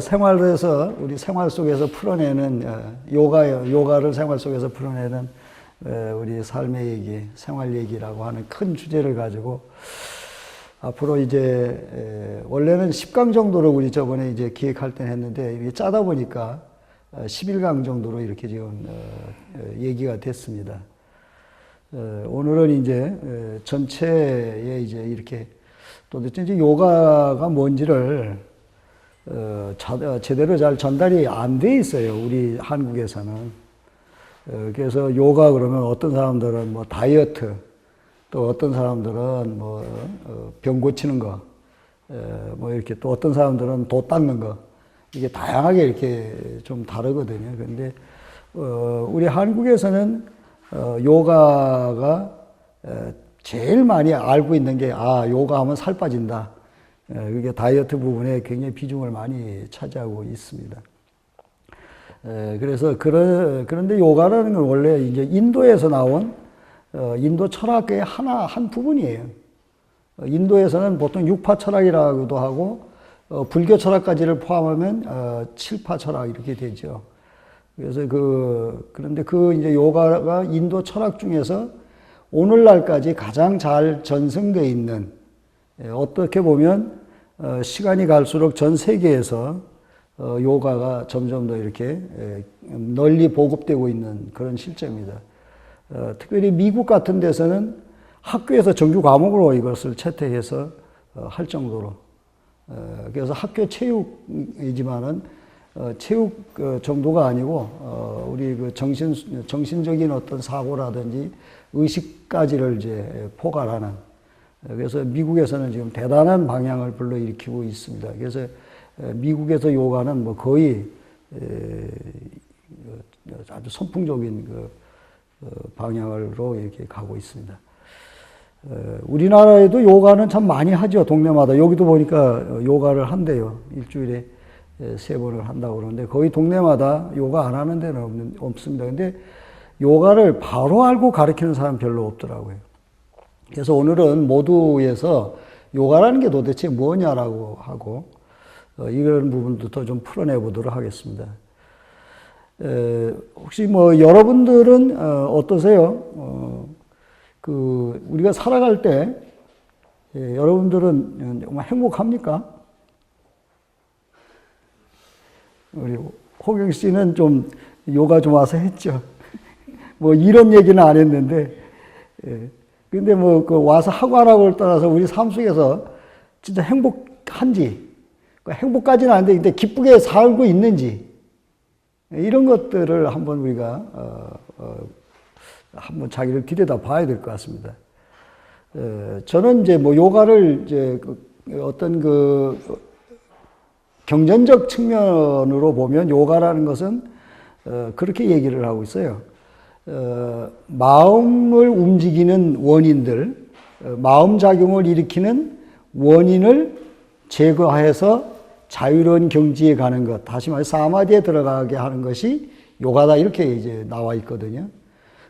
생활에서 우리 생활 속에서 풀어내는 요가를 생활 속에서 풀어내는 우리 삶의 얘기, 생활 얘기라고 하는 큰 주제를 가지고 앞으로 이제 원래는 10강 정도로 우리 저번에 이제 기획할 때 했는데 이게 짜다 보니까 11강 정도로 이렇게 지금 얘기가 됐습니다. 오늘은 이제 전체에 이제 이렇게 도대체 이제 요가가 뭔지를 제대로 잘 전달이 안 돼 있어요. 우리 한국에서는. 그래서 요가 그러면 어떤 사람들은 뭐 다이어트, 또 어떤 사람들은 뭐 병 고치는 거, 뭐 이렇게 또 어떤 사람들은 도 닦는 거, 이게 다양하게 이렇게 좀 다르거든요. 근데 우리 한국에서는 요가가 제일 많이 알고 있는 게 요가하면 살 빠진다. 그게 다이어트 부분에 굉장히 비중을 많이 차지하고 있습니다. 그래서 그런데 요가라는 건 원래 이제 인도에서 나온 인도 철학의 한 부분이에요. 인도에서는 보통 6파 철학이라고도 하고 불교 철학까지를 포함하면 7파 철학 이렇게 되죠. 그래서 그런데 이제 요가가 인도 철학 중에서 오늘날까지 가장 잘 전승되어 있는, 어떻게 보면 시간이 갈수록 전 세계에서 요가가 점점 더 이렇게 널리 보급되고 있는 그런 실정입니다. 특별히 미국 같은 데서는 학교에서 정규 과목으로 이것을 채택해서 할 정도로, 그래서 학교 체육이지만은 체육 정도가 아니고 우리 그 정신적인 어떤 사고라든지 의식까지를 이제 포괄하는, 그래서 미국에서는 지금 대단한 방향을 불러일으키고 있습니다. 그래서 미국에서 요가는 뭐 거의 아주 선풍적인 방향으로 이렇게 가고 있습니다. 우리나라에도 요가는 참 많이 하죠. 동네마다. 여기도 보니까 요가를 한대요. 일주일에 3번을 한다고 그러는데 거의 동네마다 요가 안 하는 데는 없습니다. 근데 요가를 바로 알고 가르치는 사람 별로 없더라고요. 그래서 오늘은 모두에서 요가라는 게 도대체 뭐냐라고 하고 이런 부분부터 좀 풀어내 보도록 하겠습니다. 혹시 뭐 여러분들은 어떠세요? 우리가 살아갈 때 여러분들은 정말 행복합니까? 우리 호경 씨는 좀 요가 좀 와서 했죠. 뭐 이런 얘기는 안 했는데, 근데 뭐 와서 하고 안 하고를 떠나서 우리 삶 속에서 진짜 행복한지, 행복까지는 아닌데 근데 기쁘게 살고 있는지, 이런 것들을 한번 우리가 한번 자기를 들여다 봐야 될 것 같습니다. 저는 이제 뭐 요가를 이제 어떤 경전적 측면으로 보면 요가라는 것은 그렇게 얘기를 하고 있어요. 마음을 움직이는 원인들, 마음작용을 일으키는 원인을 제거해서 자유로운 경지에 가는 것, 다시 말해 사마디에 들어가게 하는 것이 요가다, 이렇게 이제 나와 있거든요.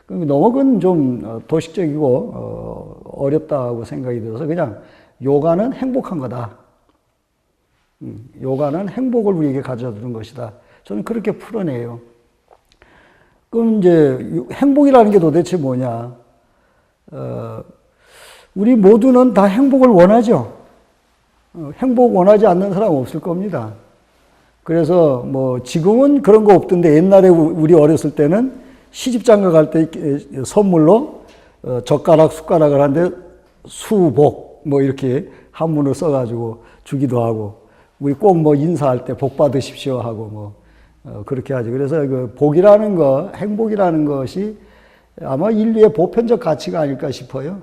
너무 그건 좀 도식적이고 어렵다고 생각이 들어서 그냥 요가는 행복한 거다. 요가는 행복을 우리에게 가져다 주는 것이다. 저는 그렇게 풀어내요. 그럼 이제 행복이라는 게 도대체 뭐냐? 우리 모두는 다 행복을 원하죠. 행복 원하지 않는 사람 없을 겁니다. 그래서 뭐 지금은 그런 거 없던데 옛날에 우리 어렸을 때는 시집장가 갈 때 선물로 젓가락, 숟가락을 한데 수복 뭐 이렇게 한문을 써가지고 주기도 하고, 우리 꼭 뭐 인사할 때 복 받으십시오 하고 뭐 그렇게 하죠. 그래서 복이라는 거, 행복이라는 것이 아마 인류의 보편적 가치가 아닐까 싶어요.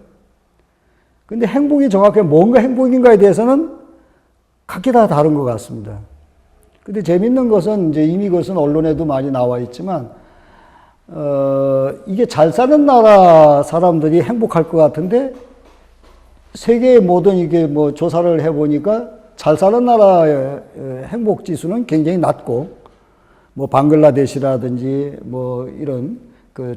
근데 행복이 정확히 뭔가 행복인가에 대해서는 각기 다 다른 것 같습니다. 근데 재밌는 것은 이제 이미 그것은 언론에도 많이 나와 있지만, 이게 잘 사는 나라 사람들이 행복할 것 같은데 세계의 모든 이게 뭐 조사를 해보니까 잘 사는 나라의 행복 지수는 굉장히 낮고, 뭐 방글라데시라든지 뭐 이런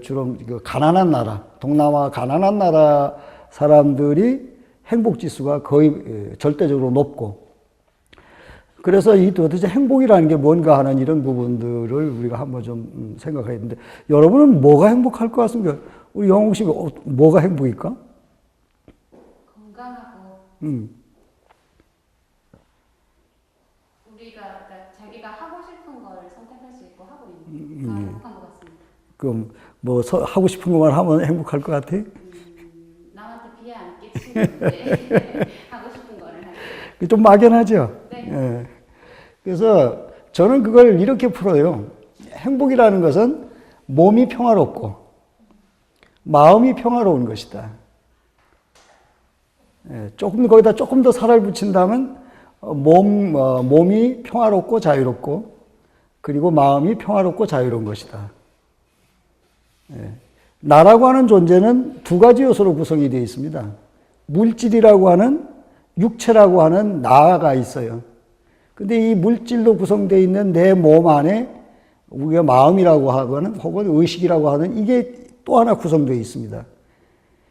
주로 가난한 나라, 동남아 가난한 나라 사람들이 행복 지수가 거의 절대적으로 높고, 그래서 이 도대체 행복이라는 게 뭔가 하는 이런 부분들을 우리가 한번 좀 생각해야 되는데, 여러분은 뭐가 행복할 것 같습니까? 우리 영웅 씨가 뭐가 행복일까? 건강하고 우리가 그러니까 자기가 하고 싶은 걸 선택할 수 있고 하고 있는 게 행복한 것 같습니다. 그럼 뭐 하고 싶은 것만 하면 행복할 것 같아? 남한테 피해 안 끼치는데 하고 싶은 거를 하고. 좀 막연하죠? 네. 예. 그래서 저는 그걸 이렇게 풀어요. 행복이라는 것은 몸이 평화롭고 마음이 평화로운 것이다. 예. 거기다 조금 더 살을 붙인다면 몸이 평화롭고 자유롭고 그리고 마음이 평화롭고 자유로운 것이다. 예. 나라고 하는 존재는 두 가지 요소로 구성이 되어 있습니다. 물질이라고 하는 육체라고 하는 나가 있어요. 근데 이 물질로 구성되어 있는 내 몸 안에 우리가 마음이라고 하거나 혹은 의식이라고 하는 이게 또 하나 구성되어 있습니다.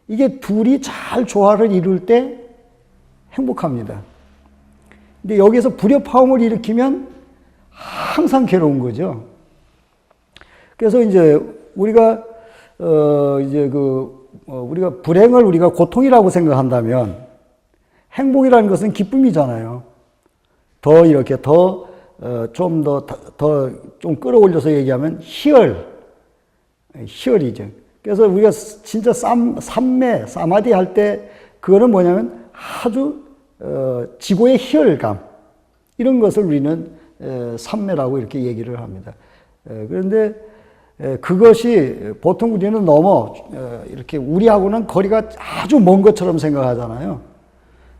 이게 둘이 잘 조화를 이룰 때 행복합니다. 근데 여기서 불협화음을 일으키면 항상 괴로운 거죠. 그래서 이제 우리가 우리가 불행을 우리가 고통이라고 생각한다면 행복이라는 것은 기쁨이잖아요. 더 이렇게 좀 끌어올려서 얘기하면 희열이죠. 그래서 우리가 진짜 사마디 할 때 그거는 뭐냐면 아주 지고의 희열감 이런 것을 우리는 삼매라고 이렇게 얘기를 합니다. 그런데 그것이 보통 우리는 너무 이렇게 우리하고는 거리가 아주 먼 것처럼 생각하잖아요.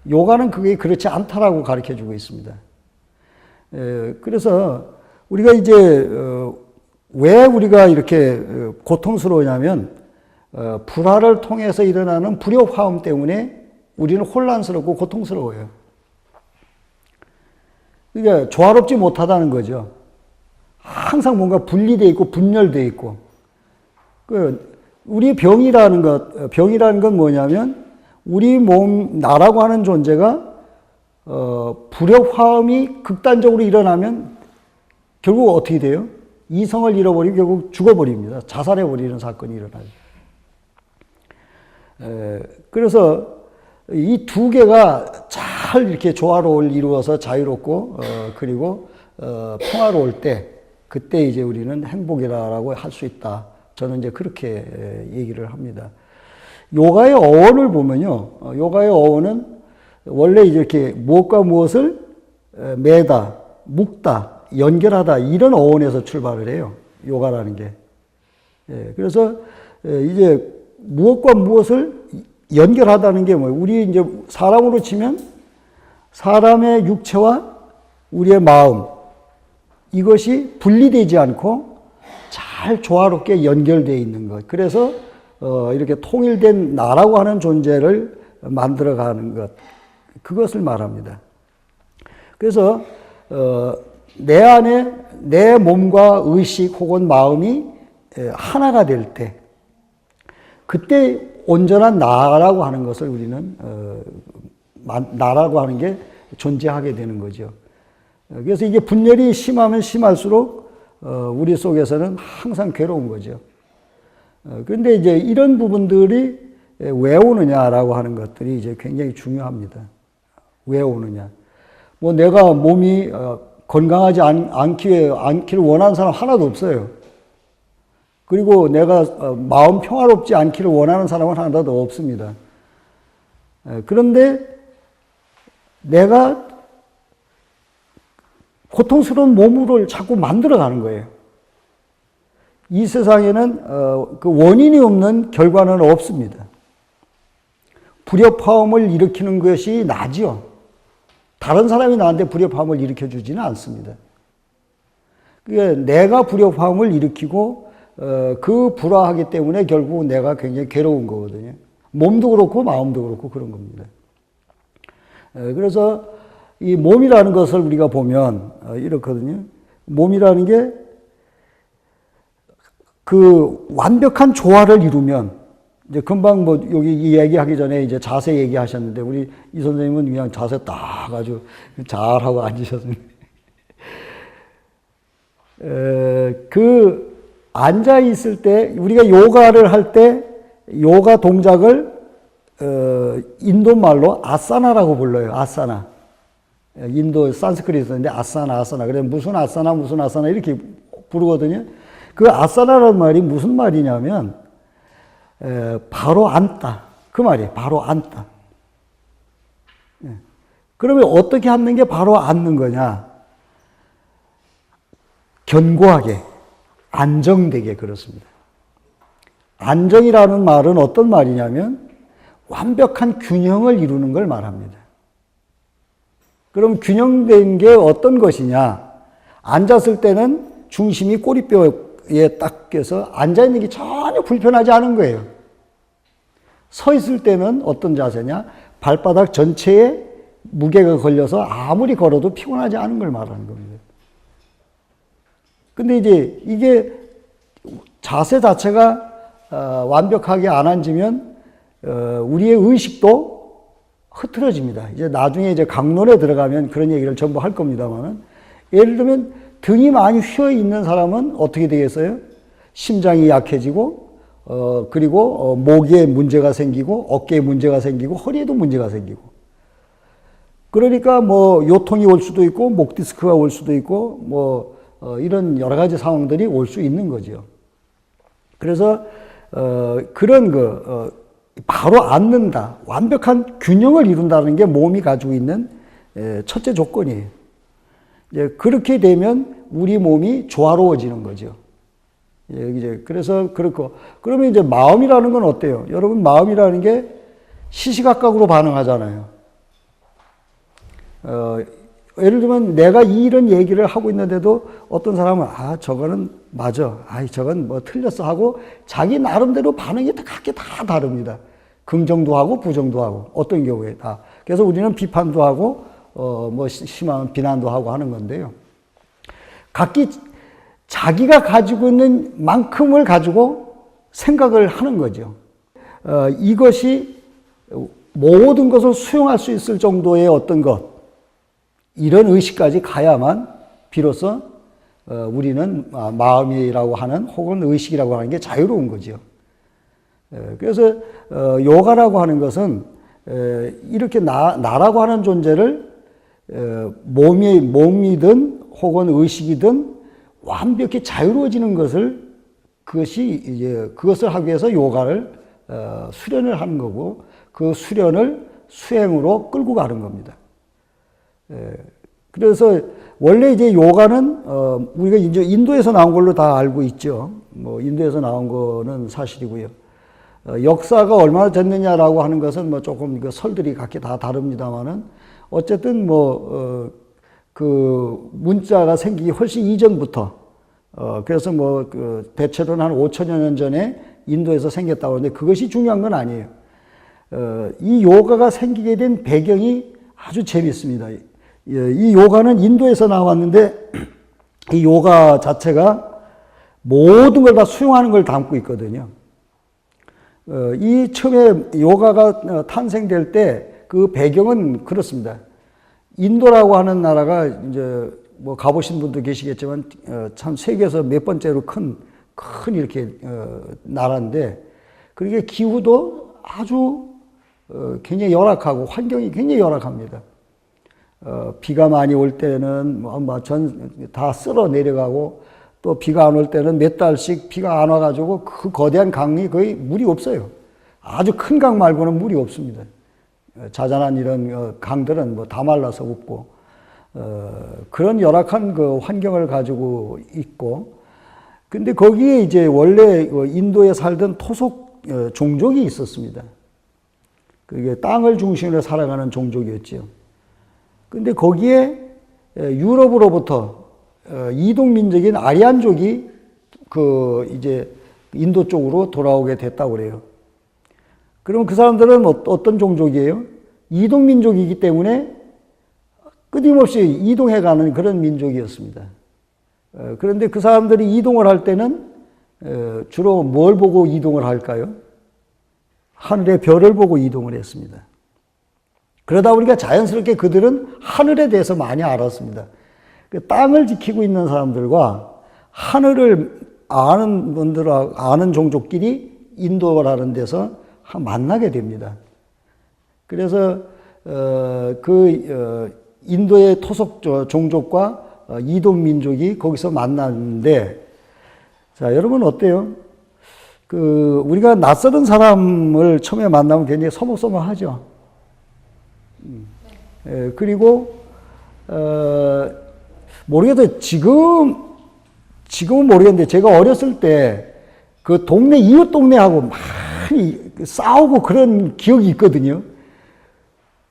요가는 그게 그렇지 않다라고 가르쳐 주고 있습니다. 그래서 우리가 이제 왜 우리가 이렇게 고통스러우냐면 불화를 통해서 일어나는 불협화음 때문에 우리는 혼란스럽고 고통스러워요. 그러니까 조화롭지 못하다는 거죠. 항상 뭔가 분리되어 있고 분열되어 있고. 우리 병이라는 건 뭐냐면 우리 몸, 나라고 하는 존재가 불협화음이 극단적으로 일어나면 결국 어떻게 돼요? 이성을 잃어버리고 결국 죽어버립니다. 자살해버리는 사건이 일어나죠. 그래서 이 두 개가 잘 이렇게 조화를 이루어서 자유롭고 그리고 평화로울 때 그때 이제 우리는 행복이라고 할 수 있다. 저는 이제 그렇게 얘기를 합니다. 요가의 어원을 보면요. 요가의 어원은 원래 이렇게 무엇과 무엇을 매다, 묶다, 연결하다 이런 어원에서 출발을 해요. 요가라는 게. 그래서 이제 무엇과 무엇을 연결하다는 게 뭐예요? 우리 이제 사람으로 치면 사람의 육체와 우리의 마음 이것이 분리되지 않고 잘 조화롭게 연결되어 있는 것. 그래서 이렇게 통일된 나라고 하는 존재를 만들어가는 것. 그것을 말합니다. 그래서 내 안에 내 몸과 의식 혹은 마음이 하나가 될 때 그때 온전한 나라고 하는 것을 우리는 나라고 하는 게 존재하게 되는 거죠. 그래서 이게 분열이 심하면 심할수록 우리 속에서는 항상 괴로운 거죠. 그런데 이제 이런 부분들이 왜 오느냐라고 하는 것들이 이제 굉장히 중요합니다. 왜 오느냐? 뭐 내가 몸이 건강하지 않기를 원하는 사람 하나도 없어요. 그리고 내가 마음 평화롭지 않기를 원하는 사람은 하나도 없습니다. 그런데 내가 고통스러운 몸을 자꾸 만들어가는 거예요. 이 세상에는 그 원인이 없는 결과는 없습니다. 불협화음을 일으키는 것이 나지요. 다른 사람이 나한테 불협화음을 일으켜주지는 않습니다. 그러니까 내가 불협화음을 일으키고 그 불화하기 때문에 결국 내가 굉장히 괴로운 거거든요. 몸도 그렇고 마음도 그렇고 그런 겁니다. 그래서 이 몸이라는 것을 우리가 보면 이렇거든요. 몸이라는 게 그 완벽한 조화를 이루면 이제 금방 뭐 여기 이 얘기하기 전에 이제 자세 얘기하셨는데 우리 이 선생님은 그냥 자세 딱 아주 잘하고 앉으셨습니다. 그 앉아 있을 때 우리가 요가를 할 때 요가 동작을 인도 말로 아사나라고 불러요. 아사나. 인도 산스크리트인데 아사나. 그래 무슨 아사나 이렇게 부르거든요. 그 아사나라는 말이 무슨 말이냐면 바로 앉다. 그 말이에요. 바로 앉다. 그러면 어떻게 앉는 게 바로 앉는 거냐? 견고하게, 안정되게 그렇습니다. 안정이라는 말은 어떤 말이냐면 완벽한 균형을 이루는 걸 말합니다. 그럼 균형된 게 어떤 것이냐? 앉았을 때는 중심이 꼬리뼈에 딱 껴서 앉아있는 게 전혀 불편하지 않은 거예요. 서 있을 때는 어떤 자세냐? 발바닥 전체에 무게가 걸려서 아무리 걸어도 피곤하지 않은 걸 말하는 겁니다. 근데 이제 이게 자세 자체가 완벽하게 안 앉으면 우리의 의식도 흐트러집니다. 이제 나중에 이제 강론에 들어가면 그런 얘기를 전부 할 겁니다만은 예를 들면 등이 많이 휘어 있는 사람은 어떻게 되겠어요? 심장이 약해지고 그리고 목에 문제가 생기고 어깨에 문제가 생기고 허리에도 문제가 생기고 그러니까 뭐 요통이 올 수도 있고 목 디스크가 올 수도 있고 뭐 이런 여러 가지 상황들이 올 수 있는 거죠. 그래서 그런 바로 앉는다, 완벽한 균형을 이룬다는 게 몸이 가지고 있는 첫째 조건이에요. 이제 그렇게 되면 우리 몸이 조화로워지는 거죠. 이제 그래서 그렇고 그러면 이제 마음이라는 건 어때요? 여러분 마음이라는 게 시시각각으로 반응하잖아요. 예를 들면 내가 이런 얘기를 하고 있는데도 어떤 사람은 저거는 맞아, 저건 뭐 틀렸어 하고 자기 나름대로 반응이 각기 다 다릅니다. 긍정도 하고 부정도 하고 어떤 경우에 다. 그래서 우리는 비판도 하고 뭐 심한 비난도 하고 하는 건데요. 각기 자기가 가지고 있는 만큼을 가지고 생각을 하는 거죠. 이것이 모든 것을 수용할 수 있을 정도의 어떤 것, 이런 의식까지 가야만 비로소 우리는 마음이라고 하는 혹은 의식이라고 하는 게 자유로운 거죠. 그래서 요가라고 하는 것은 이렇게 나라고 하는 존재를 몸이든 혹은 의식이든 완벽히 자유로워지는 그것을 하기 위해서 요가를 수련을 하는 거고 그 수련을 수행으로 끌고 가는 겁니다. 그래서 원래 이제 요가는 우리가 이제 인도에서 나온 걸로 다 알고 있죠. 뭐 인도에서 나온 거는 사실이고요. 역사가 얼마나 됐느냐라고 하는 것은 뭐 조금 그 설들이 각기 다 다릅니다만은 어쨌든 그 문자가 생기기 훨씬 이전부터 그래서 그 대체로는 한 5천여 년 전에 인도에서 생겼다고 하는데 그것이 중요한 건 아니에요. 이 요가가 생기게 된 배경이 아주 재밌습니다. 이 요가는 인도에서 나왔는데 이 요가 자체가 모든 걸 다 수용하는 걸 담고 있거든요. 이 처음에 요가가 탄생될 때 그 배경은 그렇습니다. 인도라고 하는 나라가 이제 뭐 가보신 분도 계시겠지만 참 세계에서 몇 번째로 큰 이렇게 나라인데 그게 기후도 아주 굉장히 열악하고 환경이 굉장히 열악합니다. 비가 많이 올 때는 다 쓸어 내려가고 또 비가 안 올 때는 몇 달씩 비가 안 와가지고 그 거대한 강이 거의 물이 없어요. 아주 큰 강 말고는 물이 없습니다. 자잘한 이런 강들은 뭐 다 말라서 없고 그런 열악한 그 환경을 가지고 있고 근데 거기에 이제 원래 인도에 살던 토속 종족이 있었습니다. 그게 땅을 중심으로 살아가는 종족이었죠. 근데 거기에 유럽으로부터 이동민족인 아리안족이 이제 인도 쪽으로 돌아오게 됐다고 그래요. 그럼 그 사람들은 어떤 종족이에요? 이동민족이기 때문에 끊임없이 이동해가는 그런 민족이었습니다. 그런데 그 사람들이 이동을 할 때는 주로 뭘 보고 이동을 할까요? 하늘의 별을 보고 이동을 했습니다. 그러다 보니까 자연스럽게 그들은 하늘에 대해서 많이 알았습니다. 그 땅을 지키고 있는 사람들과 하늘을 아는 분들하고 아는 종족끼리 인도라는 데서 만나게 됩니다. 그래서 인도의 토속 종족과 이동 민족이 거기서 만났는데, 자, 여러분 어때요? 우리가 낯설은 사람을 처음에 만나면 굉장히 서먹서먹하죠. 그리고 모르겠어요. 지금은 모르겠는데 제가 어렸을 때 그 동네 이웃 동네하고 많이 싸우고 그런 기억이 있거든요.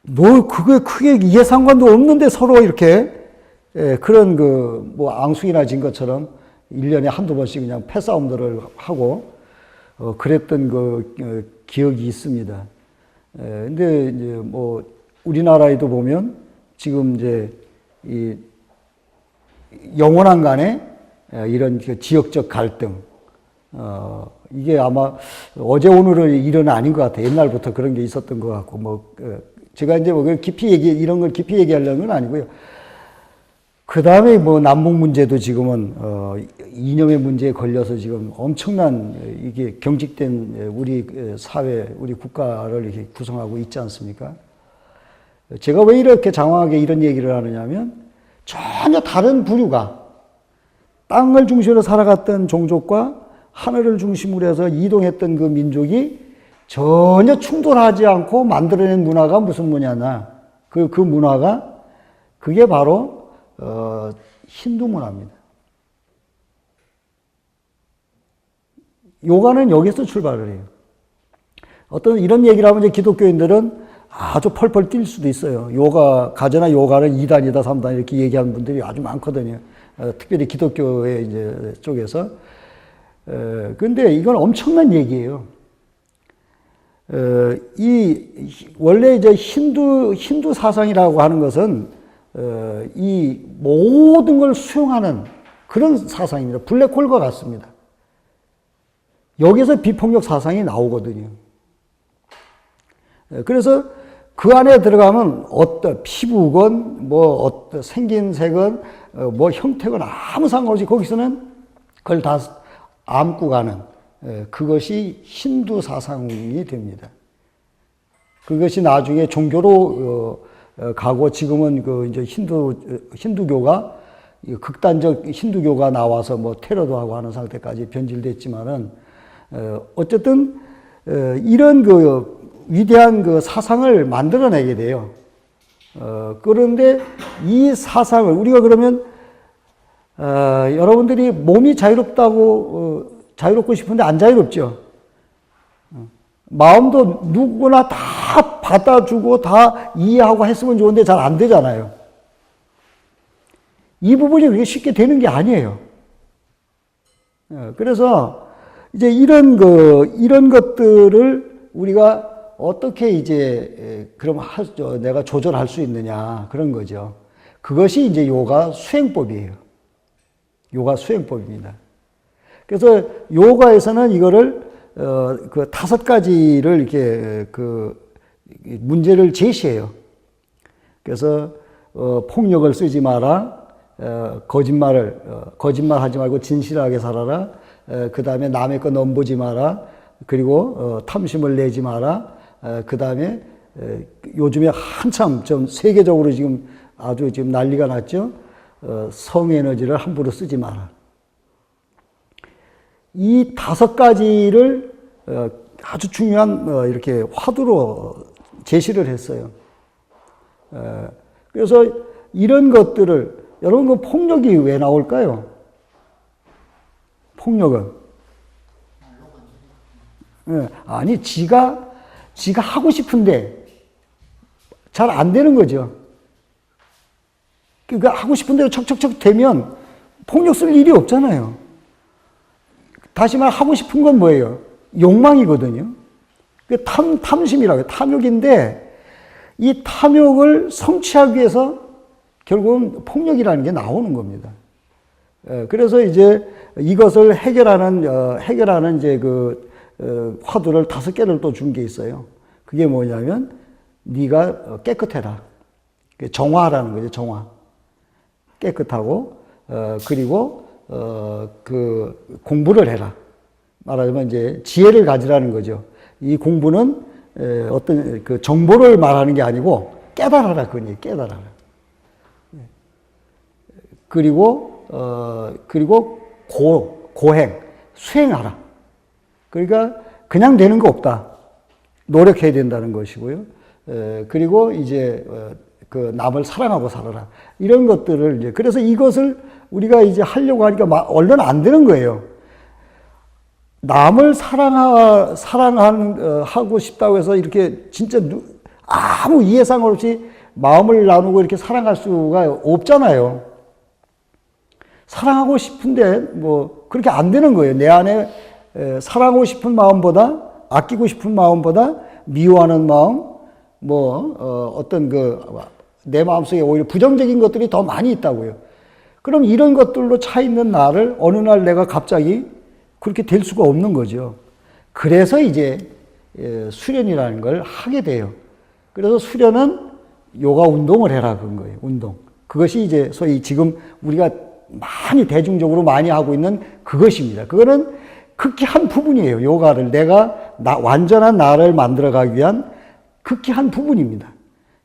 뭐 그게 크게 이해상관도 없는데 서로 이렇게 그런 뭐 앙숙이나 진 것처럼 1년에 한두 번씩 그냥 패싸움들을 하고 그랬던 기억이 있습니다. 근데 이제 뭐 우리나라에도 보면 지금 이제 이 영원한 간에 이런 지역적 갈등, 이게 아마 어제 오늘의 일은 아닌 것 같아요. 옛날부터 그런 게 있었던 것 같고, 제가 이제 이런 걸 깊이 얘기하려는 건 아니고요. 그 다음에 남북 문제도 지금은, 이념의 문제에 걸려서 지금 엄청난 이게 경직된 우리 사회, 우리 국가를 이렇게 구성하고 있지 않습니까? 제가 왜 이렇게 장황하게 이런 얘기를 하느냐면, 전혀 다른 부류가 땅을 중심으로 살아갔던 종족과 하늘을 중심으로 해서 이동했던 그 민족이 전혀 충돌하지 않고 만들어낸 문화가 무슨 문화냐. 그 문화가 그게 바로 힌두 문화입니다. 요가는 여기서 출발을 해요. 어떤 이런 얘기를 하면 이제 기독교인들은 아주 펄펄 뛸 수도 있어요. 가저나 요가를 2단이다, 3단 이렇게 얘기하는 분들이 아주 많거든요. 특별히 기독교의 이제 쪽에서. 근데 이건 엄청난 얘기예요. 원래 이제 힌두 사상이라고 하는 것은, 이 모든 걸 수용하는 그런 사상입니다. 블랙홀과 같습니다. 여기서 비폭력 사상이 나오거든요. 그래서 그 안에 들어가면 어떤 피부건, 어떤 생긴 색은, 형태건 아무 상관없이 거기서는 그걸 다 안고 가는, 그것이 힌두 사상이 됩니다. 그것이 나중에 종교로 가고, 지금은 이제 힌두교가 극단적 힌두교가 나와서 테러도 하고 하는 상태까지 변질됐지만은, 어쨌든 이런 위대한 사상을 만들어내게 돼요. 그런데 이 사상을 우리가 그러면 여러분들이 몸이 자유롭고 싶은데 안 자유롭죠. 마음도 누구나 다 받아주고 다 이해하고 했으면 좋은데 잘 안 되잖아요. 이 부분이 그렇게 쉽게 되는 게 아니에요. 그래서 이제 이런 것들을 우리가 어떻게 이제 그럼 내가 조절할 수 있느냐 그런 거죠. 그것이 이제 요가 수행법이에요. 요가 수행법입니다. 그래서 요가에서는 이거를 그 5가지를 이렇게 문제를 제시해요. 그래서 폭력을 쓰지 마라, 거짓말하지 말고 진실하게 살아라. 그 다음에 남의 거 넘보지 마라. 그리고 탐심을 내지 마라. 그 다음에 요즘에 한참 좀 세계적으로 지금 아주 지금 난리가 났죠. 성에너지를 함부로 쓰지 마라. 이 5가지를 아주 중요한 이렇게 화두로 제시를 했어요. 그래서 이런 것들을 여러분 폭력이 왜 나올까요? 폭력은 아니 지가 하고 싶은데 잘 안 되는 거죠. 그러니까 하고 싶은 대로 척척척 되면 폭력 쓸 일이 없잖아요. 다시 말해 하고 싶은 건 뭐예요? 욕망이거든요. 탐심이라고 해요. 탐욕인데 이 탐욕을 성취하기 위해서 결국은 폭력이라는 게 나오는 겁니다. 그래서 이제 이것을 해결하는 이제 화두를 5개를 또 준 게 있어요. 그게 뭐냐면 네가 깨끗해라. 정화라는 거죠. 정화. 깨끗하고 그리고 그 공부를 해라. 말하자면 이제 지혜를 가지라는 거죠. 이 공부는 어떤 그 정보를 말하는 게 아니고 깨달아라 그니 깨달아라. 그리고 고행 수행하라. 그러니까 그냥 되는 거 없다. 노력해야 된다는 것이고요. 그리고 이제 그 남을 사랑하고 살아라. 이런 것들을 이제 그래서 이것을 우리가 이제 하려고 하니까 얼른 안 되는 거예요. 남을 사랑하고 싶다고 해서 이렇게 진짜 아무 이해상관 없이 마음을 나누고 이렇게 사랑할 수가 없잖아요. 사랑하고 싶은데 뭐 그렇게 안 되는 거예요. 내 안에 사랑하고 싶은 마음보다 아끼고 싶은 마음보다 미워하는 마음, 어떤 내 마음속에 오히려 부정적인 것들이 더 많이 있다고요. 그럼 이런 것들로 차 있는 나를 어느 날 내가 갑자기 그렇게 될 수가 없는 거죠. 그래서 이제 수련이라는 걸 하게 돼요. 그래서 수련은 요가 운동을 해라 그런 거예요. 운동. 그것이 이제 소위 지금 우리가 많이 대중적으로 많이 하고 있는 그것입니다. 그거는 극히 한 부분이에요. 요가를 내가 완전한 나를 만들어가기 위한 극히 한 부분입니다.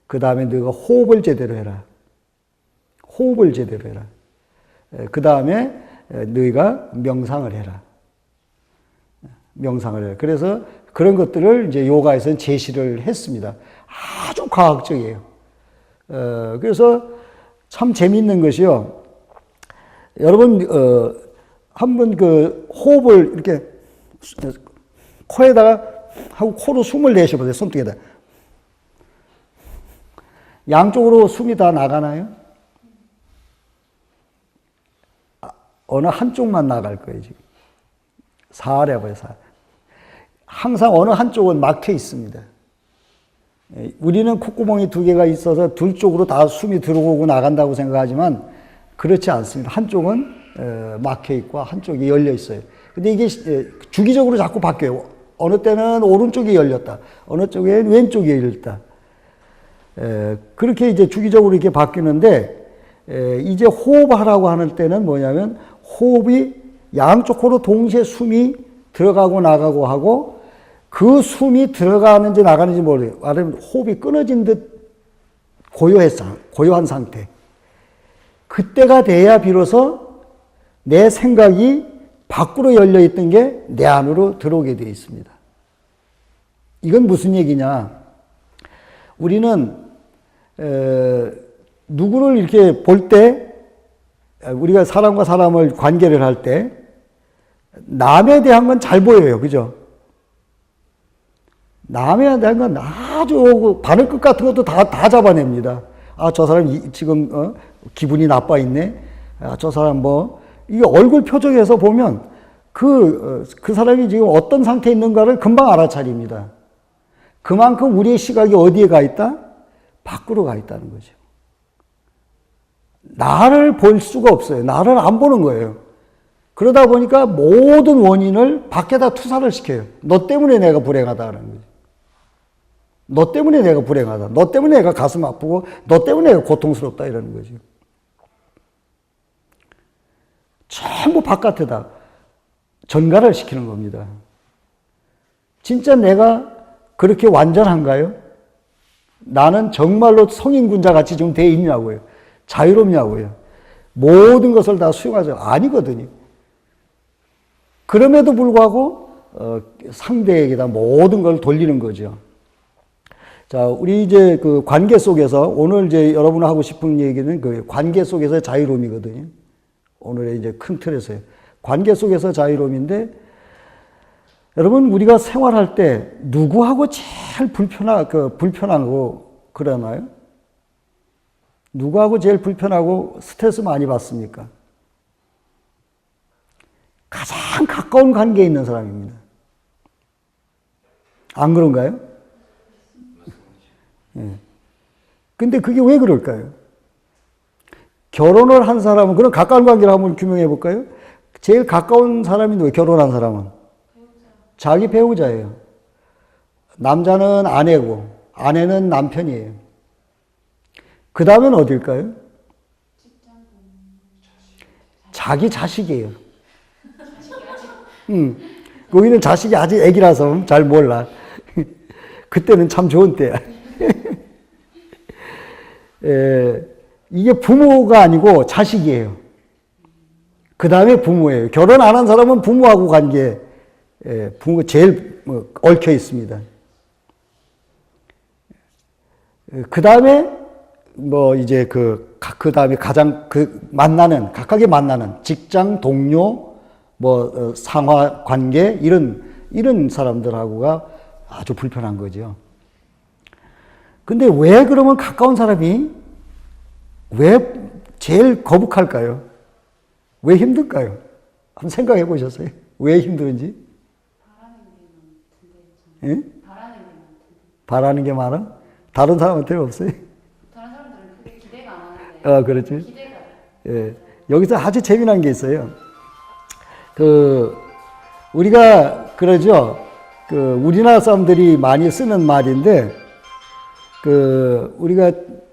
그 다음에 너가 호흡을 제대로 해라. 호흡을 제대로 해라. 그 다음에 너희가 명상을 해라. 명상을 해라. 그래서 그런 것들을 이제 요가에서는 제시를 했습니다. 아주 과학적이에요. 그래서 참 재미있는 것이요. 여러분, 한번 그 호흡을 이렇게 코에다가 하고 코로 숨을 내쉬어보세요. 손등에다. 양쪽으로 숨이 다 나가나요? 어느 한쪽만 나갈 거예요, 지금. 살해봐요, 살. 항상 어느 한쪽은 막혀 있습니다. 우리는 콧구멍이 두 개가 있어서 둘 쪽으로 다 숨이 들어오고 나간다고 생각하지만 그렇지 않습니다. 한쪽은 막혀 있고 한쪽이 열려 있어요. 근데 이게 주기적으로 자꾸 바뀌어요. 어느 때는 오른쪽이 열렸다. 어느 쪽엔 왼쪽이 열렸다. 그렇게 이제 주기적으로 이렇게 바뀌는데, 이제 호흡하라고 하는 때는 뭐냐면, 호흡이 양쪽 코로 동시에 숨이 들어가고 나가고 하고, 그 숨이 들어가는지 나가는지 모르겠어요. 말하면 호흡이 끊어진 듯 고요한 상태. 그때가 돼야 비로소 내 생각이 밖으로 열려있던 게 내 안으로 들어오게 되어 있습니다. 이건 무슨 얘기냐. 우리는 누구를 이렇게 볼 때, 우리가 사람과 사람을 관계를 할 때 남에 대한 건 잘 보여요. 그죠? 남에 대한 건 아주 바늘 끝 같은 것도 다 잡아냅니다. 아, 저 사람 지금 기분이 나빠 있네. 아, 저 사람 이게 얼굴 표정에서 보면 그 사람이 지금 어떤 상태에 있는가를 금방 알아차립니다. 그만큼 우리의 시각이 어디에 가 있다? 밖으로 가 있다는 거죠. 나를 볼 수가 없어요. 나를 안 보는 거예요. 그러다 보니까 모든 원인을 밖에다 투사를 시켜요. 너 때문에 내가 불행하다는 거죠. 너 때문에 내가 불행하다. 너 때문에 내가 가슴 아프고 너 때문에 내가 고통스럽다 이러는 거죠. 전부 바깥에다 전가를 시키는 겁니다. 진짜 내가 그렇게 완전한가요? 나는 정말로 성인군자 같이 좀 돼 있냐고요. 자유롭냐고요. 모든 것을 다 수용하죠. 아니거든요. 그럼에도 불구하고 상대에게다 모든 걸 돌리는 거죠. 자, 우리 이제 그 관계 속에서 오늘 이제 여러분 하고 싶은 얘기는 그 관계 속에서의 자유로움이거든요. 오늘의 이제 큰 틀에서요. 관계 속에서 자유로움인데, 여러분 우리가 생활할 때 누구하고 제일 불편하고 그러나요? 누구하고 제일 불편하고 스트레스 많이 받습니까? 가장 가까운 관계에 있는 사람입니다. 안 그런가요? 예. 근데 그게 왜 그럴까요? 결혼을 한 사람은, 그럼 가까운 관계를 한번 규명해 볼까요? 제일 가까운 사람이 누구예요? 결혼한 사람은? 자기 배우자예요. 남자는 아내고, 아내는 남편이에요. 그 다음엔 어딜까요? 자기 자식이에요. 거기는 자식이 아직 애기라서 잘 몰라. 그때는 참 좋은 때야. 이게 부모가 아니고 자식이에요. 그 다음에 부모예요. 결혼 안 한 사람은 부모하고 관계, 부모가 제일 얽혀 있습니다. 그 다음에 이제 그 다음에 가장 각각의 만나는 직장, 동료, 상하 관계, 이런 사람들하고가 아주 불편한 거죠. 근데 왜 그러면 가까운 사람이 왜 제일 거북할까요? 왜 힘들까요? 한번 생각해 보셨어요? 왜 힘든지? 예? 바라는 게 많아? 다른 사람한테는 없어요? 다른 사람들은 그게 기대가 안 하는데. 그렇지. 기대가. 예. 여기서 아주 재미난 게 있어요. 우리가 그러죠. 우리나라 사람들이 많이 쓰는 말인데,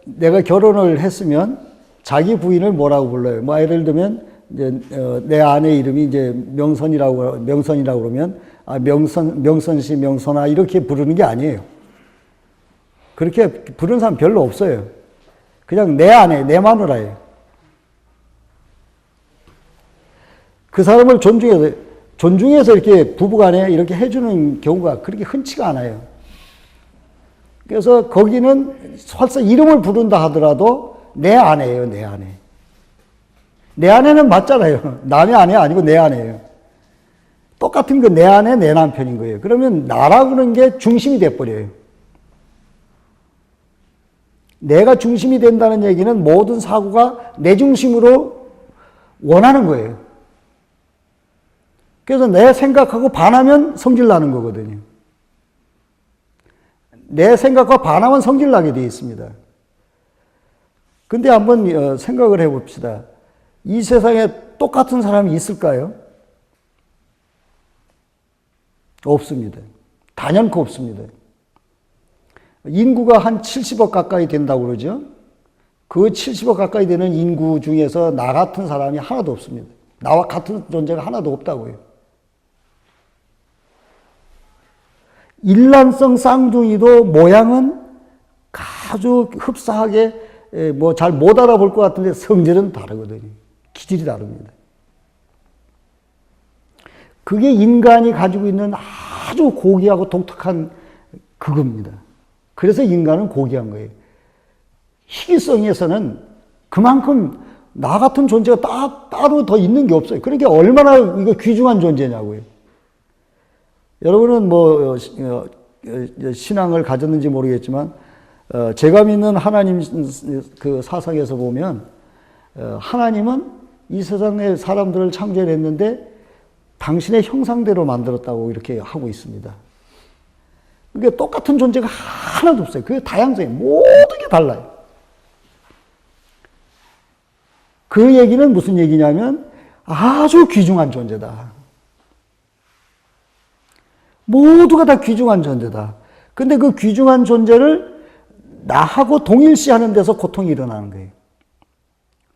내가 결혼을 했으면 자기 부인을 뭐라고 불러요? 예를 들면, 이제, 내 아내 이름이 이제 명선이라고 그러면, 명선 씨, 명선아, 이렇게 부르는 게 아니에요. 그렇게 부르는 사람 별로 없어요. 그냥 내 아내, 내 마누라예요. 그 사람을 존중해서 이렇게 부부간에 이렇게 해주는 경우가 그렇게 흔치가 않아요. 그래서 거기는 설사 이름을 부른다 하더라도 내 아내예요, 내 아내. 내 아내는 맞잖아요. 남의 아내 아니고 내 아내예요. 똑같은 내 아내, 내 남편인 거예요. 그러면 나라고 하는 게 중심이 돼버려요. 내가 중심이 된다는 얘기는 모든 사고가 내 중심으로 원하는 거예요. 그래서 내 생각하고 반하면 성질 나는 거거든요. 내 생각과 반하면 성질 나게 되어 있습니다. 근데 한번 생각을 해봅시다. 이 세상에 똑같은 사람이 있을까요? 없습니다. 단연코 없습니다. 인구가 한 70억 가까이 된다고 그러죠. 그 70억 가까이 되는 인구 중에서 나 같은 사람이 하나도 없습니다. 나와 같은 존재가 하나도 없다고요. 일란성 쌍둥이도 모양은 아주 흡사하게 잘 못 알아볼 것 같은데 성질은 다르거든요. 기질이 다릅니다. 그게 인간이 가지고 있는 아주 고귀하고 독특한 그겁니다. 그래서 인간은 고귀한 거예요. 희귀성에서는 그만큼 나 같은 존재가 따로 더 있는 게 없어요. 그러니까 얼마나 이거 귀중한 존재냐고요. 여러분은 신앙을 가졌는지 모르겠지만, 제가 믿는 하나님 그 사상에서 보면, 하나님은 이 세상의 사람들을 창조했는데 당신의 형상대로 만들었다고 이렇게 하고 있습니다. 그러니까 똑같은 존재가 하나도 없어요. 그게 다양성이 모든 게 달라요. 그 얘기는 무슨 얘기냐면 아주 귀중한 존재다. 모두가 다 귀중한 존재다. 근데 그 귀중한 존재를 나하고 동일시하는 데서 고통이 일어나는 거예요.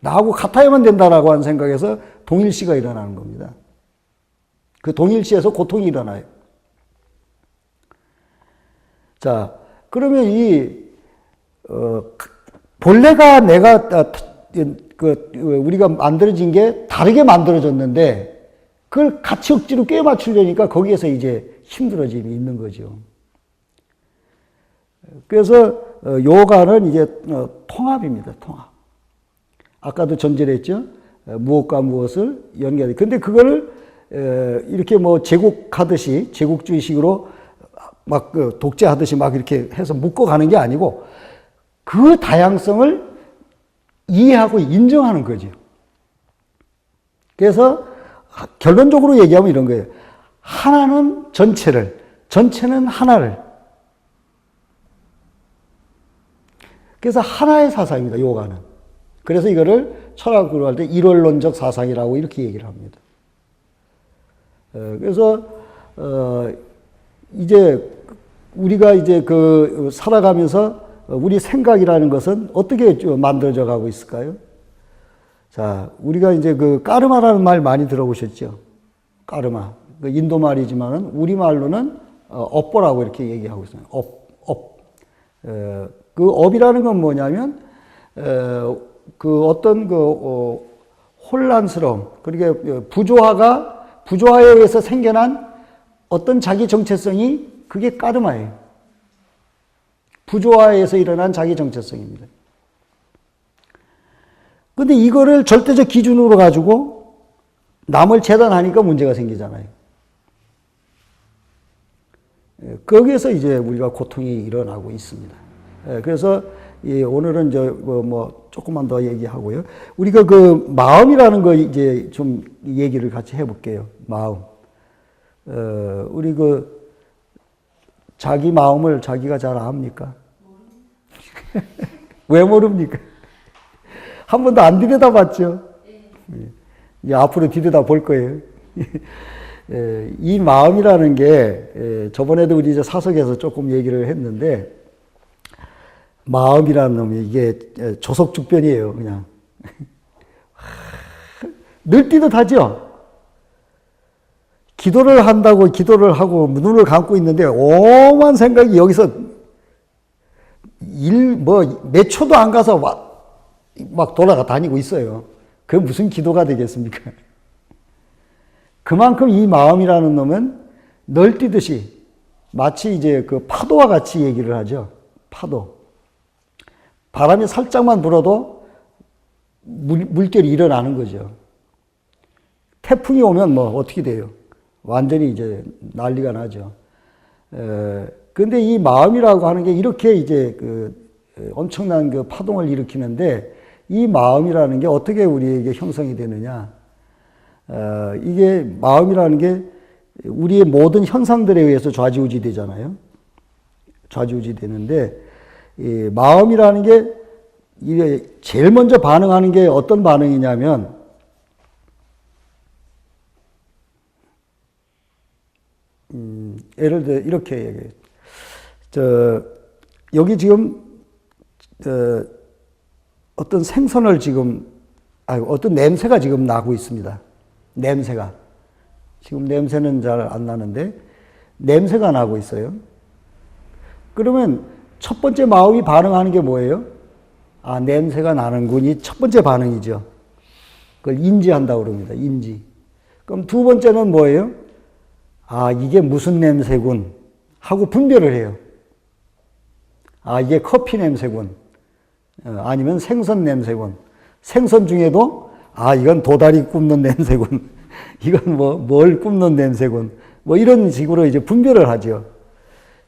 나하고 같아야만 된다라고 하는 생각에서 동일시가 일어나는 겁니다. 그 동일시에서 고통이 일어나요. 자, 그러면 본래가 우리가 만들어진 게 다르게 만들어졌는데, 그걸 같이 억지로 꿰 맞추려니까 거기에서 이제 힘들어짐이 있는 거죠. 그래서 요가는 이제 통합입니다. 통합. 아까도 전제했죠. 무엇과 무엇을 연결해. 근데 그거를 이렇게 제국하듯이 제국주의식으로 막 독재하듯이 막 이렇게 해서 묶어가는 게 아니고 그 다양성을 이해하고 인정하는 거죠. 그래서 결론적으로 얘기하면 이런 거예요. 하나는 전체를, 전체는 하나를. 그래서 하나의 사상입니다, 요가는. 그래서 이거를 철학으로 할 때 일원론적 사상이라고 이렇게 얘기를 합니다. 그래서 이제 우리가 이제 살아가면서 우리 생각이라는 것은 어떻게 만들어져 가고 있을까요? 자, 우리가 이제 그 까르마라는 말 많이 들어보셨죠? 까르마. 그 인도 말이지만은 우리말로는 업보라고 이렇게 얘기하고 있어요. 업. 그 업이라는 건 뭐냐면 그 어떤 혼란스러움, 그러니까 부조화에 의해서 생겨난 어떤 자기 정체성이 그게 까르마예요. 부조화에서 일어난 자기 정체성입니다. 근데 이거를 절대적 기준으로 가지고 남을 재단하니까 문제가 생기잖아요. 거기에서 이제 우리가 고통이 일어나고 있습니다. 그래서 오늘은 조금만 더 얘기하고요. 우리가 그 마음이라는 거 이제 좀 얘기를 같이 해볼게요. 마음. 우리 그 자기 마음을 자기가 잘 압니까? 왜 모릅니까? 한 번도 안 들여다봤죠? 이제 앞으로 들여다볼 거예요. 이 마음이라는 게 저번에도 우리 이제 사석에서 조금 얘기를 했는데 마음이라는 놈이 이게 조석죽변이에요. 그냥 늘 뛰듯하죠? 기도를 한다고 기도를 하고 눈을 감고 있는데 오만 생각이 여기서 몇 초도 안 가서 막 돌아가 다니고 있어요. 그게 무슨 기도가 되겠습니까? 그만큼 이 마음이라는 놈은 널뛰듯이 마치 이제 그 파도와 같이 얘기를 하죠. 파도. 바람이 살짝만 불어도 물결이 일어나는 거죠. 태풍이 오면 뭐 어떻게 돼요? 완전히 이제 난리가 나죠. 근데 이 마음이라고 하는 게 이렇게 이제 엄청난 그 파동을 일으키는데 이 마음이라는 게 어떻게 우리에게 형성이 되느냐? 이게 마음이라는 게 우리의 모든 현상들에 의해서 좌지우지 되잖아요. 좌지우지 되는데 이 마음이라는 게 이게 제일 먼저 반응하는 게 어떤 반응이냐면 예를 들어 이렇게 얘기해요. 여기 지금 어떤 생선을 어떤 냄새가 지금 나고 있습니다. 냄새가. 지금 냄새는 잘 안 나는데 냄새가 나고 있어요. 그러면 첫 번째 마음이 반응하는 게 뭐예요? 아, 냄새가 나는군이 첫 번째 반응이죠. 그걸 인지한다고 그럽니다. 인지. 그럼 두 번째는 뭐예요? 아, 이게 무슨 냄새군 하고 분별을 해요. 아, 이게 커피 냄새군. 아니면 생선 냄새군. 생선 중에도 아, 이건 도다리 굽는 냄새군. 이건 뭘 굽는 냄새군. 이런 식으로 이제 분별을 하죠.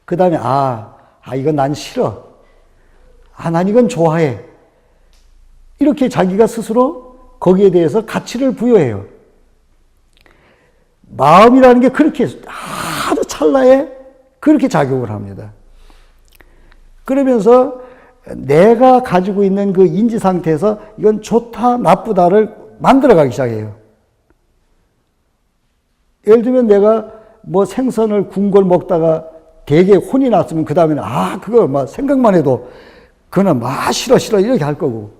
그 다음에 이건 난 싫어. 난 이건 좋아해. 이렇게 자기가 스스로 거기에 대해서 가치를 부여해요. 마음이라는 게 그렇게 아주 찰나에 그렇게 작용을 합니다. 그러면서 내가 가지고 있는 그 인지 상태에서 이건 좋다, 나쁘다를 만들어가기 시작해요. 예를 들면 내가 생선을 구운 걸 먹다가 되게 혼이 났으면 그 다음에는 그거 생각만 해도 그거는 싫어 이렇게 할 거고.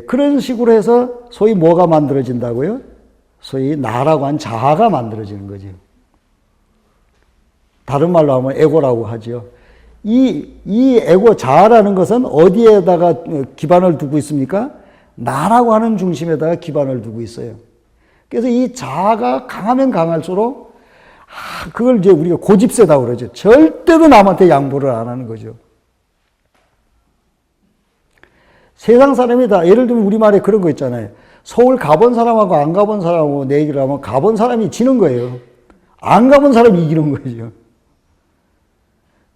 그런 식으로 해서 소위 뭐가 만들어진다고요? 소위 나라고 한 자아가 만들어지는 거죠. 다른 말로 하면 에고라고 하죠. 이 에고 자아라는 것은 어디에다가 기반을 두고 있습니까? 나라고 하는 중심에다가 기반을 두고 있어요. 그래서 이 자아가 강하면 강할수록 그걸 이제 우리가 고집세다고 그러죠. 절대로 남한테 양보를 안 하는 거죠. 세상 사람이 다 예를 들면 우리말에 그런 거 있잖아요. 서울 가본 사람하고 안 가본 사람하고 내 얘기를 하면 가본 사람이 지는 거예요. 안 가본 사람이 이기는 거죠.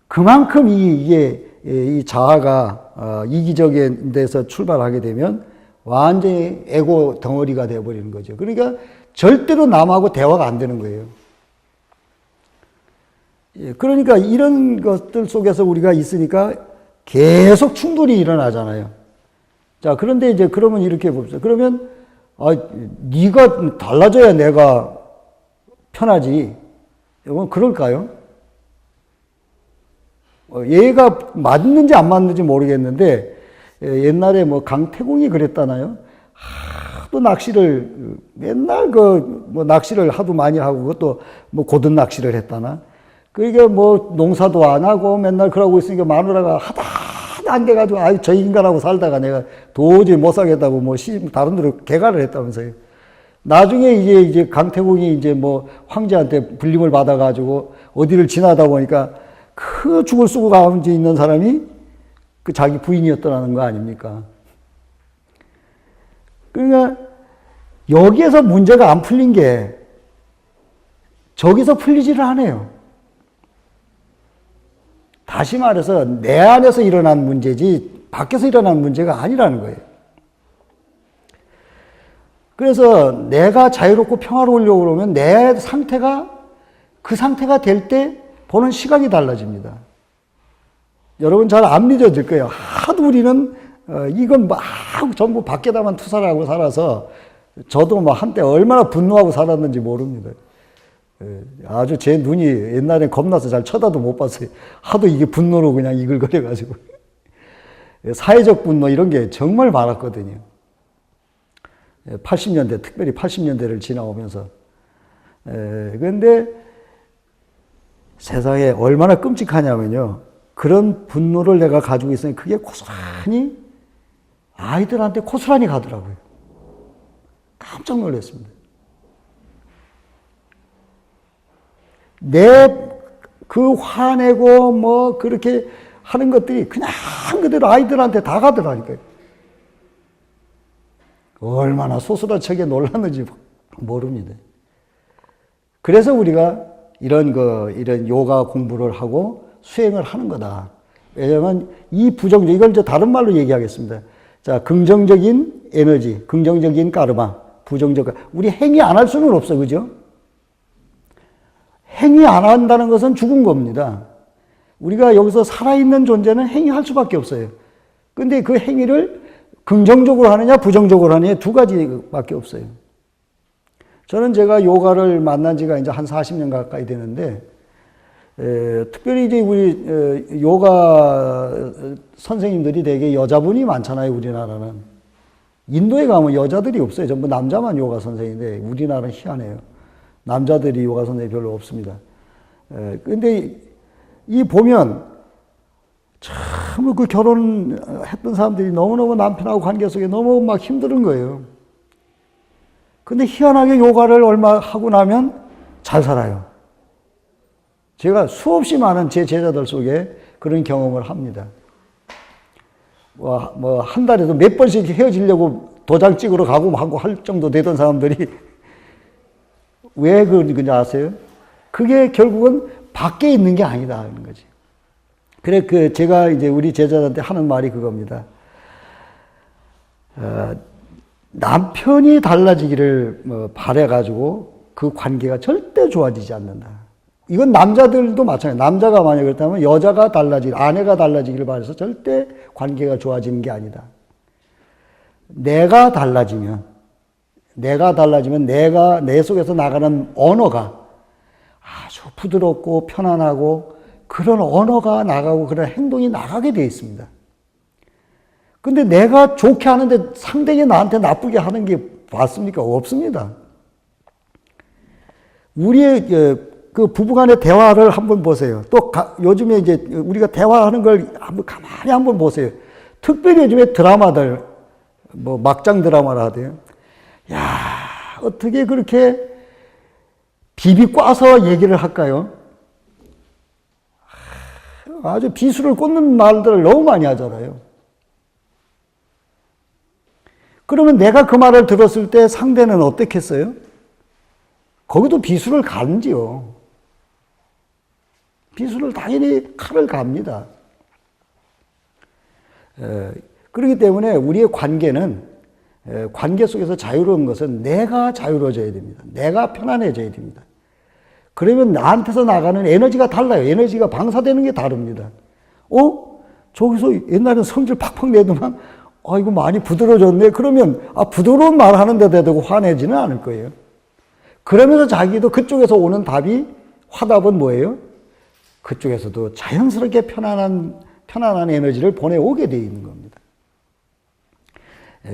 그만큼 이 자아가 이기적인 데서 출발하게 되면 완전히 에고 덩어리가 되어버리는 거죠. 그러니까 절대로 남하고 대화가 안 되는 거예요. 그러니까 이런 것들 속에서 우리가 있으니까 계속 충돌이 일어나잖아요. 자, 그런데 이제 그러면 이렇게 봅시다. 그러면 네가 달라져야 내가 편하지. 이건 그럴까요? 얘가 맞는지 안 맞는지 모르겠는데 옛날에 뭐 강태공이 그랬다나요? 하도 낚시를, 맨날 낚시를 하도 많이 하고, 그것도 뭐 고든 낚시를 했다나? 그게 뭐 농사도 안 하고 맨날 그러고 있으니까 마누라가 하다 안 돼가지고, 아유, 저 인간하고 살다가 내가 도저히 못 살겠다고 뭐 다른 데로 개가를 했다면서요. 나중에 이제 강태공이 이제 뭐 황제한테 불림을 받아가지고 어디를 지나다 보니까 그 죽을 쓰고 가운데 있는 사람이 그 자기 부인이었더라는 거 아닙니까? 그러니까 여기에서 문제가 안 풀린 게 저기서 풀리지를 않아요. 다시 말해서 내 안에서 일어난 문제지 밖에서 일어난 문제가 아니라는 거예요. 그래서 내가 자유롭고 평화로우려고 그러면 내 상태가 그 상태가 될 때 보는 시각이 달라집니다. 여러분 잘 안 믿어질 거예요. 하도 우리는 이건 막 전부 밖에다만 투사를 하고 살아서 저도 막 한때 얼마나 분노하고 살았는지 모릅니다. 아주 제 눈이 옛날에 겁나서 잘 쳐다도 못 봤어요. 하도 이게 분노로 그냥 이글거려가지고. 사회적 분노 이런 게 정말 많았거든요. 80년대, 특별히 80년대를 지나오면서. 그런데 세상에 얼마나 끔찍하냐면요. 그런 분노를 내가 가지고 있으니 그게 고스란히 아이들한테 고스란히 가더라고요. 깜짝 놀랐습니다. 내 그 화내고 뭐 그렇게 하는 것들이 그냥 그대로 아이들한테 다 가더라니까요. 얼마나 소스라치게 놀랐는지 모릅니다. 그래서 우리가 이런 요가 공부를 하고 수행을 하는 거다. 왜냐하면 이 부정적, 이걸 이제 다른 말로 얘기하겠습니다. 자, 긍정적인 에너지, 긍정적인 까르마, 부정적, 우리 행위 안 할 수는 없어, 그죠? 행위 안 한다는 것은 죽은 겁니다. 우리가 여기서 살아있는 존재는 행위할 수밖에 없어요. 근데 그 행위를 긍정적으로 하느냐, 부정적으로 하느냐, 두 가지밖에 없어요. 저는 제가 요가를 만난 지가 이제 한 40년 가까이 되는데, 특별히 이제 우리 요가 선생님들이 되게 여자분이 많잖아요, 우리나라는. 인도에 가면 여자들이 없어요. 전부 남자만 요가 선생인데, 우리나라는 희한해요. 남자들이 요가 선생님이 별로 없습니다. 근데 이 보면, 참 그 결혼했던 사람들이 너무너무 남편하고 관계 속에 너무 막 힘든 거예요. 근데 희한하게 요가를 얼마 하고 나면 잘 살아요. 제가 수없이 많은 제 제자들 속에 그런 경험을 합니다. 뭐 한 달에도 몇 번씩 헤어지려고 도장 찍으러 가고 하고 할 정도 되던 사람들이 왜 그런지 아세요? 그게 결국은 밖에 있는 게 아니다 하는 거지. 그래 제가 이제 우리 제자들한테 하는 말이 그겁니다. 남편이 달라지기를 바래가지고 그 관계가 절대 좋아지지 않는다. 이건 남자들도 마찬가지예요. 남자가 만약 그렇다면 여자가 아내가 달라지기를 바라서 절대 관계가 좋아지는 게 아니다. 내가 달라지면 내가 내 속에서 나가는 언어가 아주 부드럽고 편안하고 그런 언어가 나가고 그런 행동이 나가게 되어 있습니다. 근데 내가 좋게 하는데 상대가 나한테 나쁘게 하는 게 맞습니까? 없습니다. 우리의 그 부부간의 대화를 한번 보세요. 또 요즘에 이제 우리가 대화하는 걸 한번 가만히 한번 보세요. 특별히 요즘에 드라마들, 뭐 막장 드라마라 하대요. 야, 어떻게 그렇게 비비 꽈서 얘기를 할까요? 아주 비수를 꽂는 말들을 너무 많이 하잖아요. 그러면 내가 그 말을 들었을 때 상대는 어떻겠어요? 거기도 비수를 가는지요. 비수를 당연히 칼을 갑니다. 그렇기 때문에 우리의 관계는 관계 속에서 자유로운 것은 내가 자유로워져야 됩니다. 내가 편안해져야 됩니다. 그러면 나한테서 나가는 에너지가 달라요. 에너지가 방사되는 게 다릅니다. 저기서 옛날엔 성질 팍팍 내더만 이거 많이 부드러워졌네. 그러면 부드러운 말 하는데 대고 화내지는 않을 거예요. 그러면서 자기도 그쪽에서 오는 화답은 뭐예요? 그쪽에서도 자연스럽게 편안한 에너지를 보내오게 되어 있는 겁니다.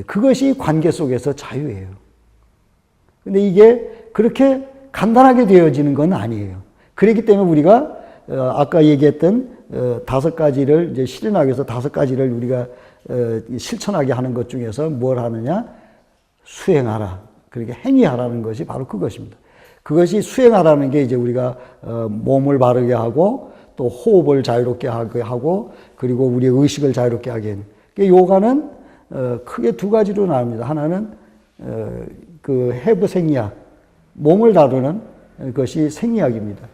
그것이 관계 속에서 자유예요. 근데 이게 그렇게 간단하게 되어지는 건 아니에요. 그렇기 때문에 우리가 아까 얘기했던 5가지를 이제 실현하기 위해서 5가지를 우리가 실천하게 하는 것 중에서 뭘 하느냐? 수행하라. 그렇게 행위하라는 것이 바로 그것입니다. 그것이 수행하라는 게 이제 우리가 몸을 바르게 하고 또 호흡을 자유롭게 하게 하고 그리고 우리의 의식을 자유롭게 하게 하는. 요가는 크게 2가지로 나눕니다. 하나는 그 해부 생리학, 몸을 다루는 것이 생리학입니다.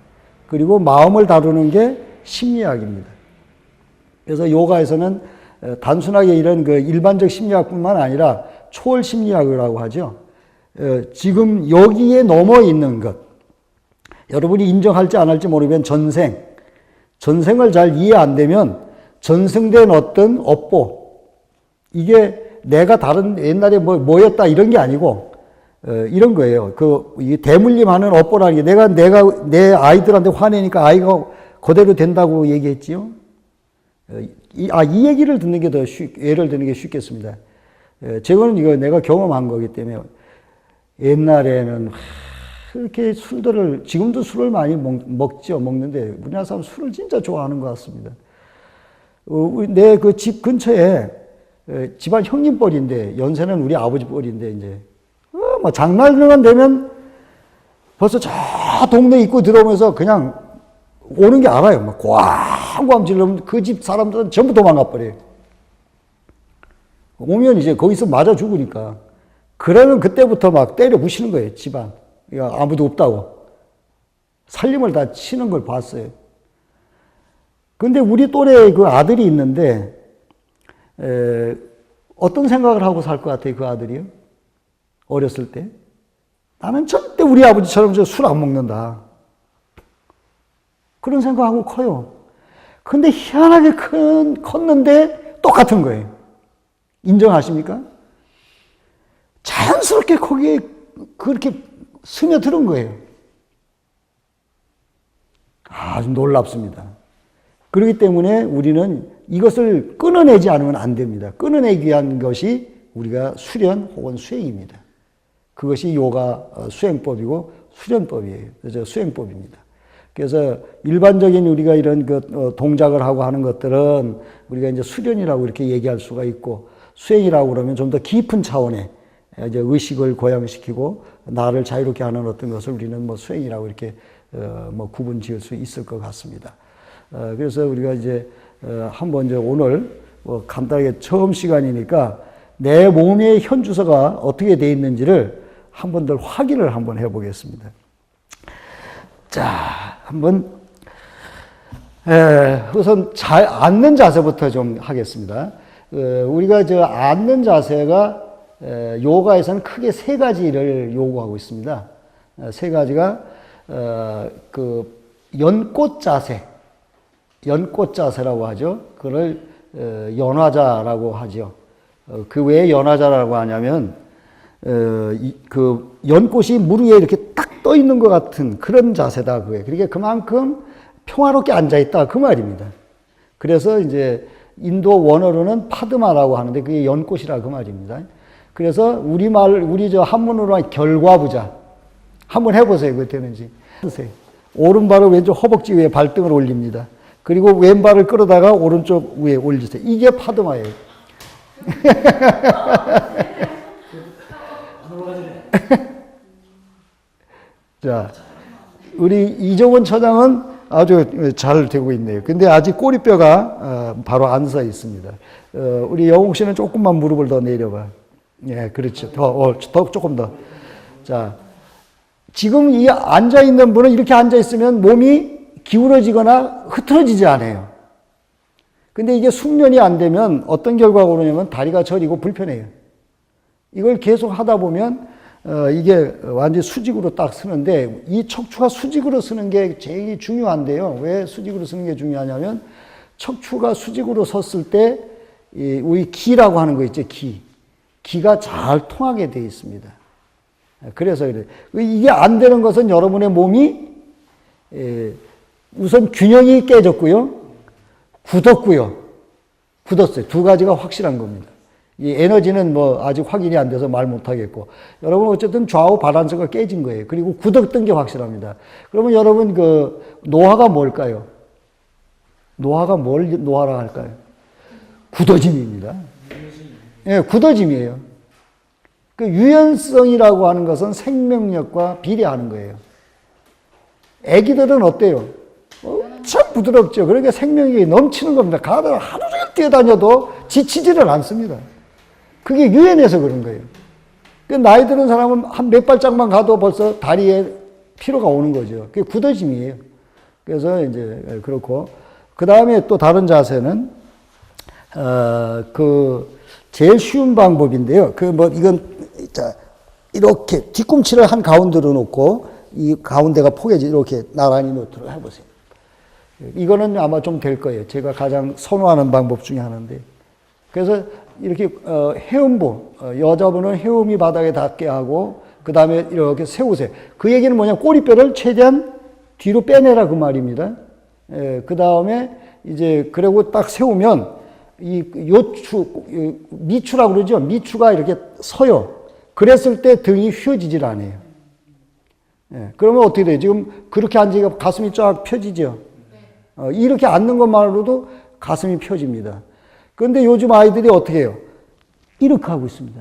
그리고 마음을 다루는 게 심리학입니다. 그래서 요가에서는 단순하게 이런 그 일반적 심리학뿐만 아니라 초월 심리학이라고 하죠. 지금 여기에 넘어 있는 것, 여러분이 인정할지 안 할지 모르면 전생을 잘 이해 안 되면 전생된 어떤 업보, 이게 내가 다른 옛날에 뭐였다 이런 게 아니고 이런 거예요. 이 대물림하는 업보라는 게 내가 내 아이들한테 화내니까 아이가 그대로 된다고 얘기했지요. 이 얘기를 듣는 게 더 예를 드는 게 쉽겠습니다. 저거는 이거 내가 경험한 거기 때문에 옛날에는 이렇게 술들을 지금도 술을 많이 먹는데 우리나라 사람 술을 진짜 좋아하는 것 같습니다. 내 그 집 근처에 집안 형님 뻘인데 연세는 우리 아버지 뻘인데 이제 뭐 장날만 되면 벌써 저 동네 입구 들어오면서 그냥 오는 게 알아요. 막 꽝꽝 질러면 그 집 사람들은 전부 도망가 버려요. 오면 이제 거기서 맞아 죽으니까. 그러면 그때부터 막 때려 부시는 거예요, 집안. 아무도 없다고. 살림을 다 치는 걸 봤어요. 근데 우리 또래 그 아들이 있는데, 어떤 생각을 하고 살 것 같아요, 그 아들이요? 어렸을 때? 나는 절대 우리 아버지처럼 술 안 먹는다. 그런 생각하고 커요. 근데 희한하게 컸는데 똑같은 거예요. 인정하십니까? 자연스럽게 거기에 그렇게 스며드는 거예요. 아주 놀랍습니다. 그렇기 때문에 우리는 이것을 끊어내지 않으면 안 됩니다. 끊어내기 위한 것이 우리가 수련 혹은 수행입니다. 그것이 요가 수행법이고 수련법이에요. 그래서 수행법입니다. 그래서 일반적인 우리가 이런 그 동작을 하고 하는 것들은 우리가 이제 수련이라고 이렇게 얘기할 수가 있고 수행이라고 그러면 좀 더 깊은 차원의 이제 의식을 고양시키고 나를 자유롭게 하는 어떤 것을 우리는 뭐 수행이라고 이렇게 뭐 구분 지을 수 있을 것 같습니다. 그래서 우리가 이제 한번 이제 오늘 뭐 간단하게 처음 시간이니까 내 몸의 현 주소가 어떻게 되어 있는지를 한 번 더 확인을 한번 해보겠습니다. 자, 한번 우선 앉는 자세부터 좀 하겠습니다. 우리가 저 앉는 자세가 요가에서는 크게 3가지를 요구하고 있습니다. 3가지가 그 연꽃 자세라고 하죠. 그걸 연화자라고 하죠. 그 왜 연화자라고 하냐면 그 연꽃이 물 위에 이렇게 딱 떠 있는 것 같은 그런 자세다 그거예요. 그러니까 그만큼 평화롭게 앉아 있다 그 말입니다. 그래서 이제 인도 원어로는 파드마라고 하는데 그게 연꽃이라 그 말입니다. 그래서 우리 저 한문으로 결과부자 한번 해보세요. 그거 되는지. 오른발을 왼쪽 허벅지 위에 발등을 올립니다. 그리고 왼발을 끌어다가 오른쪽 위에 올리세요. 이게 파드마예요. 자, 우리 이종원 처장은 아주 잘 되고 있네요. 근데 아직 꼬리뼈가 바로 안 서 있습니다. 우리 영웅 씨는 조금만 무릎을 더 내려봐. 예, 그렇죠. 더 조금 더. 자, 지금 이 앉아 있는 분은 이렇게 앉아 있으면 몸이 기울어지거나 흐트러지지 않아요. 근데 이게 숙련이 안 되면 어떤 결과가 오느냐면 다리가 저리고 불편해요. 이걸 계속 하다 보면 이게 완전히 수직으로 딱 서는데 이 척추가 수직으로 서는 게 제일 중요한데요. 왜 수직으로 서는 게 중요하냐면 척추가 수직으로 섰을 때 우리 기라고 하는 거 있죠. 기가 잘 통하게 되어 있습니다. 그래서 그래요. 이게 안 되는 것은 여러분의 몸이 우선 균형이 깨졌고요. 굳었어요. 2가지가 확실한 겁니다. 이 에너지는 뭐 아직 확인이 안 돼서 말 못하겠고, 여러분 어쨌든 좌우 바란스가 깨진 거예요. 그리고 굳었던 게 확실합니다. 그러면 여러분 그 노화가 뭘까요? 노화가 뭘 노화라 할까요? 굳어짐입니다. 예, 굳어짐이에요. 그 유연성이라고 하는 것은 생명력과 비례하는 거예요. 애기들은 어때요? 참 부드럽죠. 그러니까 생명력이 넘치는 겁니다. 가다가 하루 종일 뛰어다녀도 지치지를 않습니다. 그게 유연해서 그런 거예요. 그 나이 드는 사람은 한 몇 발짝만 가도 벌써 다리에 피로가 오는 거죠. 그게 굳어짐이에요. 그래서 이제 그렇고, 그 다음에 또 다른 자세는 제일 쉬운 방법인데요. 이건 자 이렇게 뒤꿈치를 한 가운데로 놓고 이 가운데가 포개지 이렇게 나란히 놓도록 해보세요. 이거는 아마 좀 될 거예요. 제가 가장 선호하는 방법 중에 하나인데. 그래서 이렇게 헤엄부, 여자분은 헤엄이 바닥에 닿게 하고 그 다음에 이렇게 세우세요. 그 얘기는 뭐냐, 꼬리뼈를 최대한 뒤로 빼내라 그 말입니다. 그 다음에 이제 그리고 딱 세우면 이 요추, 미추라고 그러죠. 미추가 이렇게 서요. 그랬을 때 등이 휘어지질 않아요. 그러면 어떻게 돼요? 지금 그렇게 앉으니까 가슴이 쫙 펴지죠. 이렇게 앉는 것만으로도 가슴이 펴집니다. 그런데 요즘 아이들이 어떻게 해요? 이렇게 하고 있습니다.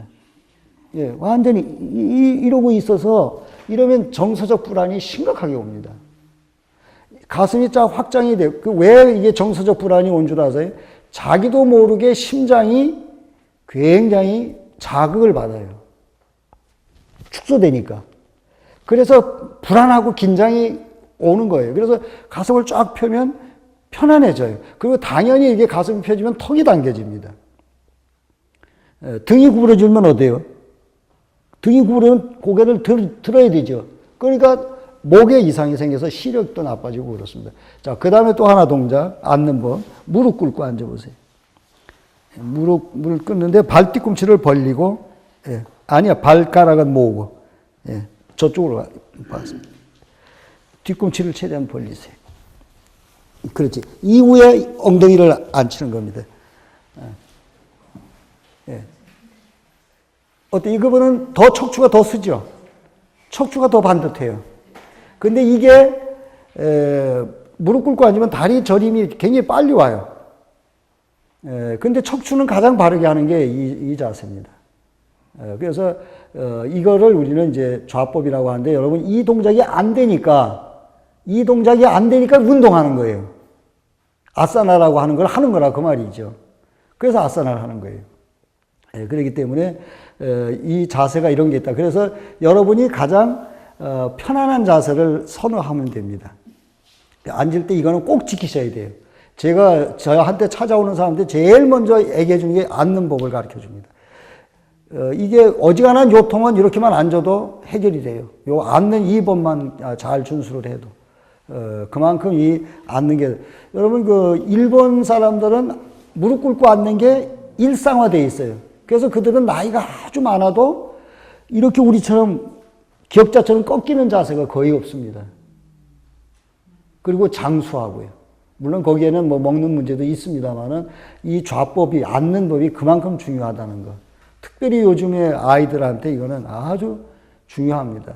예, 완전히 이러고 있어서 이러면 정서적 불안이 심각하게 옵니다. 가슴이 쫙 확장이 돼요. 왜 이게 정서적 불안이 온 줄 아세요? 자기도 모르게 심장이 굉장히 자극을 받아요. 축소되니까. 그래서 불안하고 긴장이 오는 거예요. 그래서 가슴을 쫙 펴면 편안해져요. 그리고 당연히 이게 가슴이 펴지면 턱이 당겨집니다. 등이 구부러지면 어때요? 등이 구부러면 고개를 들어야 되죠. 그러니까 목에 이상이 생겨서 시력도 나빠지고 그렇습니다. 자, 그 다음에 또 하나 동작, 앉는 법. 무릎 꿇고 앉아보세요. 무릎을 꿇는데 발 뒤꿈치를 벌리고, 아니야, 발가락은 모으고, 저쪽으로 봐서. 뒤꿈치를 최대한 벌리세요. 그렇지. 이후에 엉덩이를 앉히는 겁니다. 어때? 이거보다는 더 척추가 더 쓰죠? 척추가 더 반듯해요. 근데 이게, 무릎 꿇고 앉으면 다리 저림이 굉장히 빨리 와요. 근데 척추는 가장 바르게 하는 게 이 자세입니다. 그래서, 이거를 우리는 이제 좌법이라고 하는데, 여러분, 이 동작이 안 되니까 운동하는 거예요. 아사나라고 하는 걸 하는 거라 그 말이죠. 그래서 아사나를 하는 거예요. 그렇기 때문에 이 자세가 이런 게 있다. 그래서 여러분이 가장 편안한 자세를 선호하면 됩니다. 앉을 때 이거는 꼭 지키셔야 돼요. 제가 저한테 찾아오는 사람들 제일 먼저 얘기해 주는 게 앉는 법을 가르쳐 줍니다. 이게 어지간한 요통은 이렇게만 앉아도 해결이 돼요. 요 앉는 이 법만 잘 준수를 해도. 그만큼 이 앉는 게, 여러분 그 일본 사람들은 무릎 꿇고 앉는 게 일상화되어 있어요. 그래서 그들은 나이가 아주 많아도 이렇게 우리처럼 기역자처럼 꺾이는 자세가 거의 없습니다. 그리고 장수하고요. 물론 거기에는 뭐 먹는 문제도 있습니다만은 이 좌법이, 앉는 법이 그만큼 중요하다는 것. 특별히 요즘의 아이들한테 이거는 아주 중요합니다.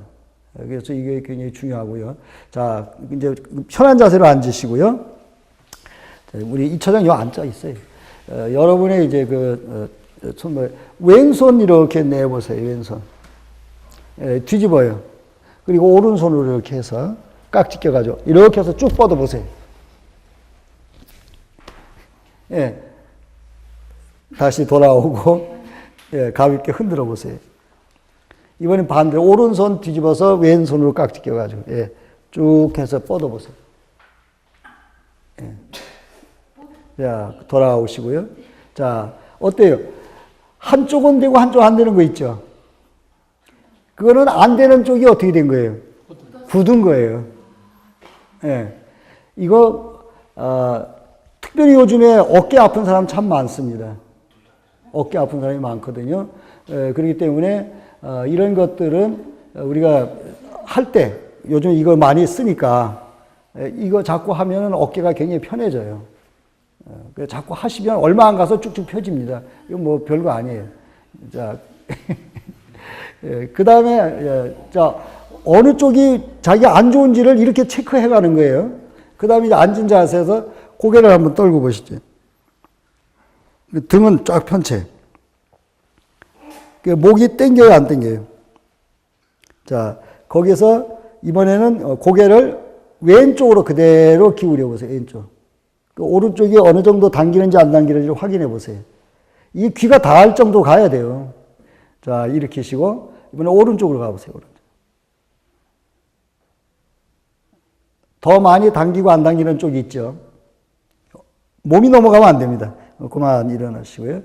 그래서 이게 굉장히 중요하고요. 자, 이제 편한 자세로 앉으시고요. 우리 이 처장 요 앉아 있어요. 여러분의 이제 왼손 이렇게 내보세요. 왼손. 뒤집어요. 그리고 오른손으로 이렇게 해서 깍지 껴가지고 이렇게 해서 쭉 뻗어보세요. 다시 돌아오고, 가볍게 흔들어 보세요. 이번엔 반대로 오른손 뒤집어서 왼손으로 깍지 껴가지고, 쭉 해서 뻗어보세요. 자, 돌아오시고요. 자, 어때요? 한쪽은 되고 한쪽 안 되는 거 있죠? 그거는 안 되는 쪽이 어떻게 된 거예요? 굳은 거예요. 이거, 특별히 요즘에 어깨 아픈 사람 참 많습니다. 어깨 아픈 사람이 많거든요. 그렇기 때문에 이런 것들은 우리가 할 때, 요즘 이거 많이 쓰니까 이거 자꾸 하면 어깨가 굉장히 편해져요. 그래서 자꾸 하시면 얼마 안 가서 쭉쭉 펴집니다. 이거 뭐 별거 아니에요. 자, 그 다음에, 자, 어느 쪽이 자기가 안 좋은지를 이렇게 체크해 가는 거예요. 그 다음에 이제 앉은 자세에서 고개를 한번 떨고 보시죠. 등은 쫙 편 채. 목이 땡겨요, 안 땡겨요? 자, 거기서 이번에는 고개를 왼쪽으로 그대로 기울여 보세요, 왼쪽. 그 오른쪽이 어느 정도 당기는지 안 당기는지 확인해 보세요. 이 귀가 닿을 정도 가야 돼요. 자, 일으키시고, 이번에 오른쪽으로 가보세요, 오른쪽. 더 많이 당기고 안 당기는 쪽이 있죠. 몸이 넘어가면 안 됩니다. 그만 일어나시고요.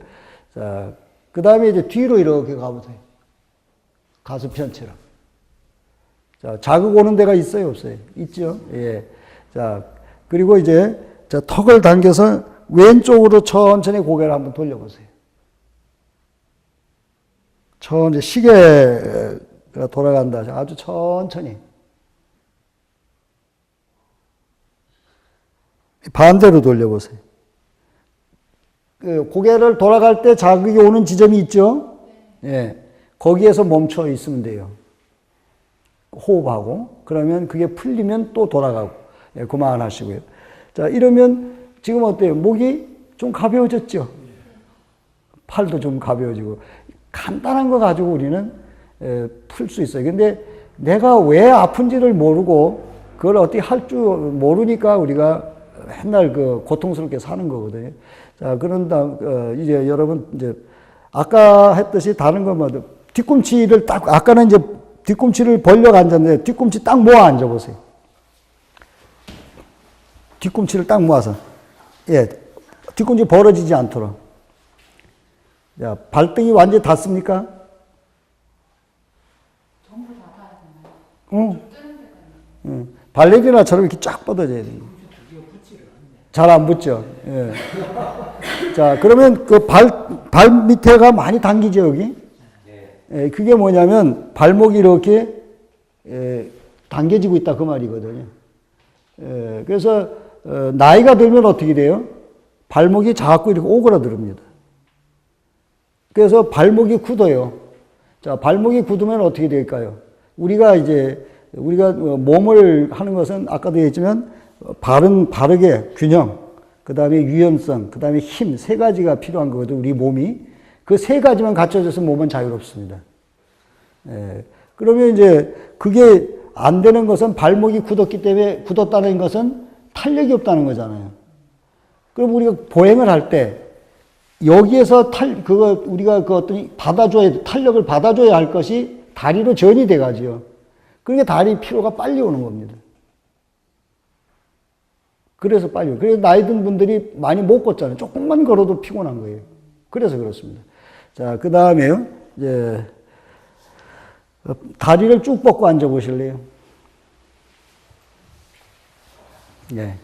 자, 그 다음에 이제 뒤로 이렇게 가보세요. 가슴 편체로. 자, 자극 오는 데가 있어요, 없어요? 있죠? 예. 자, 그리고 이제, 자, 턱을 당겨서 왼쪽으로 천천히 고개를 한번 돌려보세요. 천천히 시계가 돌아간다. 아주 천천히. 반대로 돌려보세요. 그 고개를 돌아갈 때 자극이 오는 지점이 있죠? 예. 거기에서 멈춰 있으면 돼요. 호흡하고. 그러면 그게 풀리면 또 돌아가고. 예, 그만하시고요. 자, 이러면 지금 어때요? 목이 좀 가벼워졌죠? 팔도 좀 가벼워지고. 간단한 거 가지고 우리는 풀 수 있어요. 근데 내가 왜 아픈지를 모르고 그걸 어떻게 할 줄 모르니까 우리가 맨날 그 고통스럽게 사는 거거든요. 자, 그런다, 이제 여러분, 이제, 아까 했듯이 다른 거 뭐, 뒤꿈치를 딱, 아까는 이제 뒤꿈치를 벌려 앉았는데, 뒤꿈치 딱 모아 앉아보세요. 뒤꿈치를 딱 모아서. 예. 뒤꿈치 벌어지지 않도록. 자, 발등이 완전히 닿습니까? 전부 다 닿아야 되나요? 응. 발레리나처럼 이렇게 쫙 뻗어져야 돼요. 잘 안 붙죠. 예. 자, 그러면 그 발 밑에가 많이 당기죠, 여기? 예, 그게 뭐냐면 발목이 이렇게 당겨지고 있다, 그 말이거든요. 예, 그래서 나이가 들면 어떻게 돼요? 발목이 자꾸 이렇게 오그라들습니다. 그래서 발목이 굳어요. 자, 발목이 굳으면 어떻게 될까요? 우리가 몸을 하는 것은 아까도 얘기했지만 바르게 균형, 그 다음에 유연성, 그 다음에 힘, 세 가지가 필요한 거거든요. 우리 몸이. 그 세 가지만 갖춰져서 몸은 자유롭습니다. 예. 그러면 이제 그게 안 되는 것은 발목이 굳었기 때문에 굳었다는 것은 탄력이 없다는 거잖아요. 그럼 우리가 보행을 할 때 여기에서 우리가 그 어떤 탄력을 받아줘야 할 것이 다리로 전이 돼가지요. 그러니까 다리 피로가 빨리 오는 겁니다. 그래서 나이 든 분들이 많이 못 걷잖아요. 조금만 걸어도 피곤한 거예요. 그래서 그렇습니다. 자, 그 다음에요. 이제, 다리를 쭉 뻗고 앉아 보실래요? 예.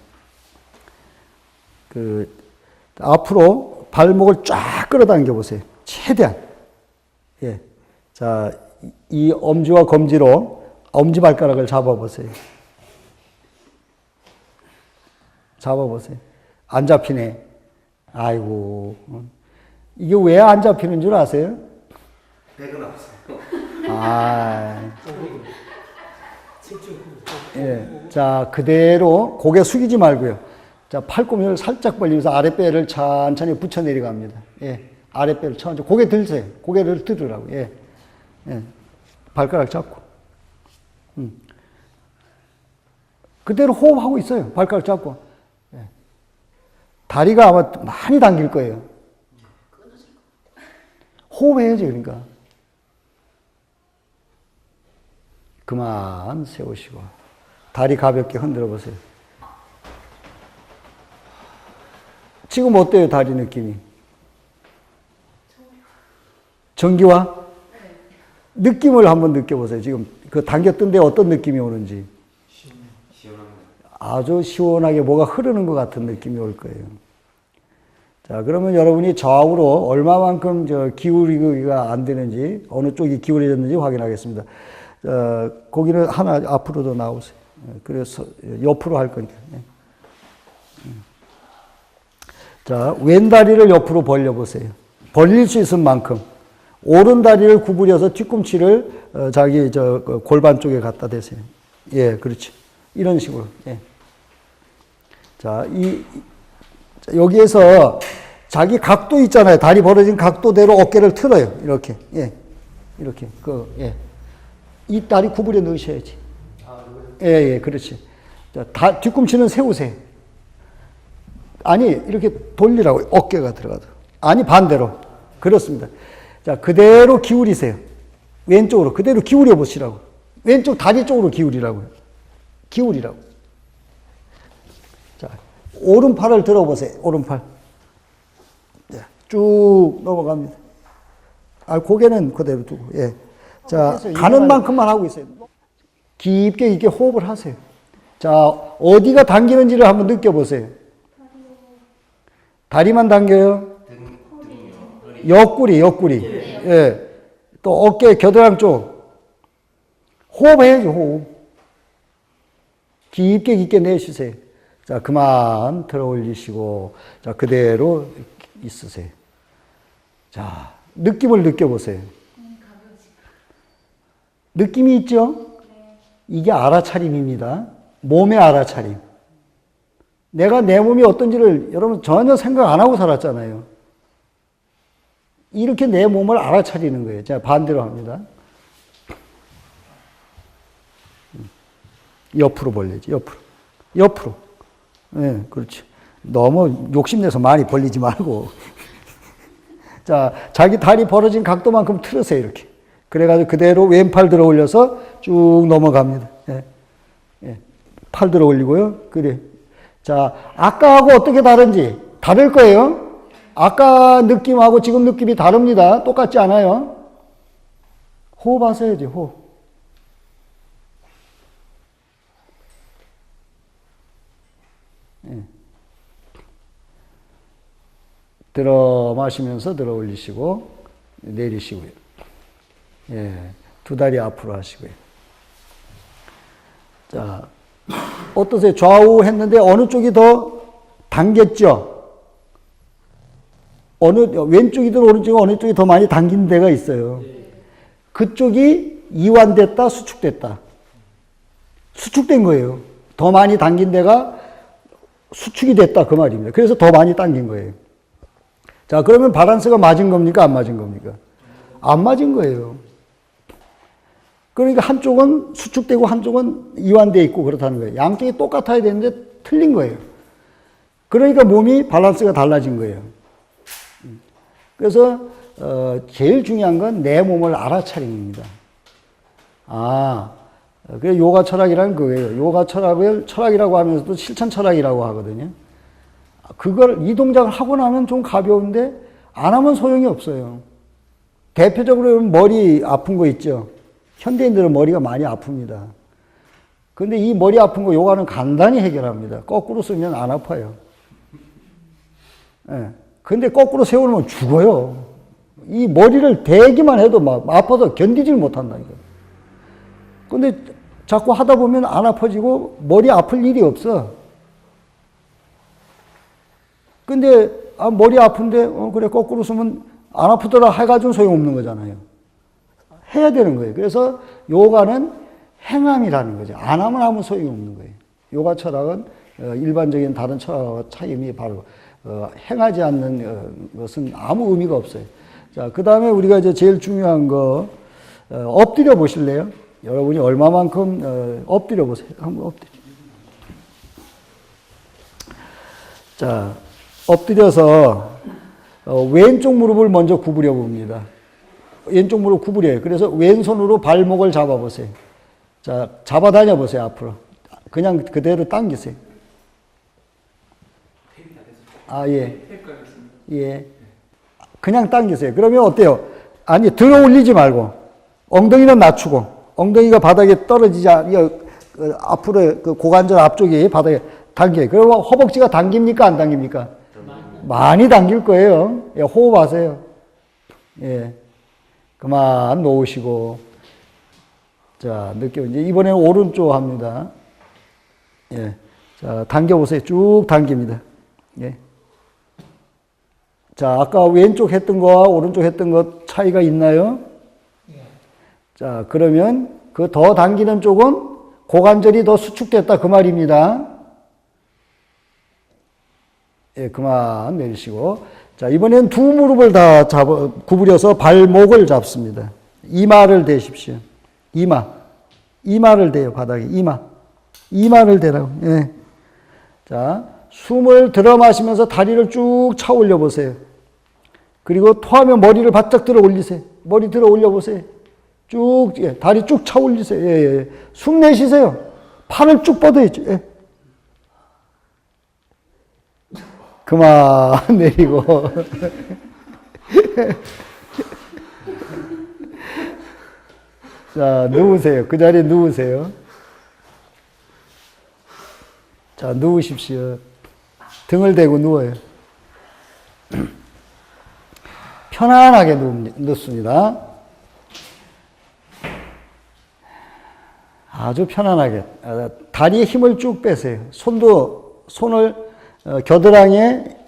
앞으로 발목을 쫙 끌어당겨 보세요. 최대한. 예. 자, 이 엄지와 검지로 엄지발가락을 잡아보세요. 잡아보세요. 안 잡히네. 아이고. 이게 왜 안 잡히는 줄 아세요? 백은 없어요. 예. 자, 그대로 고개 숙이지 말고요. 자, 팔꿈치를 살짝 벌리면서 아랫배를 천천히 붙여 내려갑니다. 예. 아랫배를 천천히. 고개 들세요. 고개를 들으라고. 예. 예. 발가락 잡고. 그대로 호흡하고 있어요. 발가락 잡고. 다리가 아마 많이 당길 거예요. 호흡해야지, 그러니까. 그만 세우시고. 다리 가볍게 흔들어 보세요. 지금 어때요, 다리 느낌이? 전기와? 느낌을 한번 느껴보세요. 지금 그 당겼던 데 어떤 느낌이 오는지. 아주 시원하게 뭐가 흐르는 것 같은 느낌이 올 거예요. 자, 그러면 여러분이 좌우로 얼마만큼 기울이기가 안 되는지, 어느 쪽이 기울어졌는지 확인하겠습니다. 거기는 하나 앞으로 더 나오세요. 그래서 옆으로 할 거니까. 자, 왼 다리를 옆으로 벌려보세요. 벌릴 수 있을 만큼. 오른 다리를 구부려서 뒤꿈치를 자기 그 골반 쪽에 갖다 대세요. 예, 그렇지. 이런 식으로. 예. 자, 여기에서 자기 각도 있잖아요. 다리 벌어진 각도대로 어깨를 틀어요. 이렇게. 예. 이렇게. 예. 이 다리 구부려 넣으셔야지. 예, 예, 그렇지. 자, 뒤꿈치는 세우세요. 아니, 이렇게 돌리라고. 어깨가 들어가도록. 아니, 반대로. 그렇습니다. 자, 그대로 기울이세요. 왼쪽으로. 그대로 기울여 보시라고. 왼쪽 다리 쪽으로 기울이라고요. 기울이라고. 자, 오른팔을 들어보세요. 오른팔. 자, 쭉 넘어갑니다. 아, 고개는 그대로 두고. 예. 자, 가는 만큼만 하고 있어요. 깊게 깊게 호흡을 하세요. 자, 어디가 당기는지를 한번 느껴보세요. 다리만 당겨요? 옆구리. 예. 또 어깨, 겨드랑 쪽. 호흡해야죠, 호흡. 깊게 깊게 내쉬세요. 자, 그만 들어 올리시고, 자, 그대로 있으세요. 자, 느낌을 느껴보세요. 느낌이 있죠? 이게 알아차림입니다. 몸의 알아차림. 내가 내 몸이 어떤지를 여러분 전혀 생각 안 하고 살았잖아요. 이렇게 내 몸을 알아차리는 거예요. 제가 반대로 합니다. 옆으로 벌려야지, 옆으로. 네, 그렇지. 너무 욕심내서 많이 벌리지 말고. 자, 자기 다리 벌어진 각도만큼 틀으세요, 이렇게. 그래가지고 그대로 왼팔 들어 올려서 쭉 넘어갑니다. 예. 예. 팔 들어 올리고요. 그래. 자, 아까하고 어떻게 다른지 다를 거예요. 아까 느낌하고 지금 느낌이 다릅니다. 똑같지 않아요. 호흡하셔야지, 호흡. 예. 들어 마시면서 들어 올리시고 내리시고요. 예, 두 다리 앞으로 하시고요. 자, 어떠세요? 좌우 했는데 어느 쪽이 더 당겼죠? 왼쪽이든 오른쪽이든 어느 쪽이 더 많이 당긴 데가 있어요. 그쪽이 이완됐다, 수축됐다. 수축된 거예요. 더 많이 당긴 데가 수축이 됐다, 그 말입니다. 그래서 더 많이 당긴 거예요. 자, 그러면 밸런스가 맞은 겁니까? 안 맞은 겁니까? 안 맞은 거예요. 그러니까 한쪽은 수축되고 한쪽은 이완되어 있고 그렇다는 거예요. 양쪽이 똑같아야 되는데 틀린 거예요. 그러니까 몸이 밸런스가 달라진 거예요. 그래서 제일 중요한 건 내 몸을 알아차림입니다. 그래서 요가 철학이라는 거예요. 요가 철학을 철학이라고 하면서도 실천 철학이라고 하거든요. 이 동작을 하고 나면 좀 가벼운데 안 하면 소용이 없어요. 대표적으로 머리 아픈 거 있죠. 현대인들은 머리가 많이 아픕니다. 근데 이 머리 아픈 거 요가는 간단히 해결합니다. 거꾸로 쓰면 안 아파요. 예. 근데 거꾸로 세우면 죽어요. 이 머리를 대기만 해도 막 아파서 견디질 못한다니까. 근데 자꾸 하다 보면 안 아파지고 머리 아플 일이 없어. 근데 머리 아픈데 그래 거꾸로 쓰면 안 아프더라 해가지고 소용없는 거잖아요. 해야 되는 거예요. 그래서 요가는 행함이라는 거죠. 안 하면 아무 소용이 없는 거예요. 요가 철학은 일반적인 다른 철학과 차이점이 바로 행하지 않는 것은 아무 의미가 없어요. 자, 그 다음에 우리가 이제 제일 중요한 거 엎드려 보실래요? 여러분이 얼마만큼 엎드려 보세요. 한번 엎드려. 자, 엎드려서 왼쪽 무릎을 먼저 구부려 봅니다. 왼쪽 무릎 구부려요. 그래서 왼손으로 발목을 잡아보세요. 자, 잡아 다녀보세요, 앞으로. 그냥 그대로 당기세요. 예. 예. 그냥 당기세요. 그러면 어때요? 아니, 들어 올리지 말고, 엉덩이는 낮추고, 엉덩이가 바닥에 떨어지지 앞으로 그 고관절 앞쪽이 바닥에 당겨요. 그러면 허벅지가 당깁니까? 안 당깁니까? 많이 당길 거예요. 예, 호흡하세요. 예. 그만 놓으시고. 자, 이제 이번에는 오른쪽 합니다. 예. 자, 당겨보세요. 쭉 당깁니다. 예. 자, 아까 왼쪽 했던 거와 오른쪽 했던 것 차이가 있나요? 자, 그러면 그 더 당기는 쪽은 고관절이 더 수축됐다 그 말입니다. 예, 그만 내리시고. 자, 이번엔 두 무릎을 다 구부려서 발목을 잡습니다. 이마를 대십시오. 이마를 대요, 바닥에. 이마를 대라고. 예. 자, 숨을 들어 마시면서 다리를 쭉 차 올려 보세요. 그리고 토하면 머리를 바짝 들어 올리세요. 머리 들어 올려 보세요. 쭉, 예, 다리 쭉 차 올리세요. 예, 예. 숨 내쉬세요. 팔을 쭉 뻗어야죠. 예. 그만 내리고. 자, 누우세요. 그 자리에 누우세요. 자, 누우십시오. 등을 대고 누워요. 편안하게 눕습니다. 아주 편안하게. 다리에 힘을 쭉 빼세요. 손을 겨드랑이에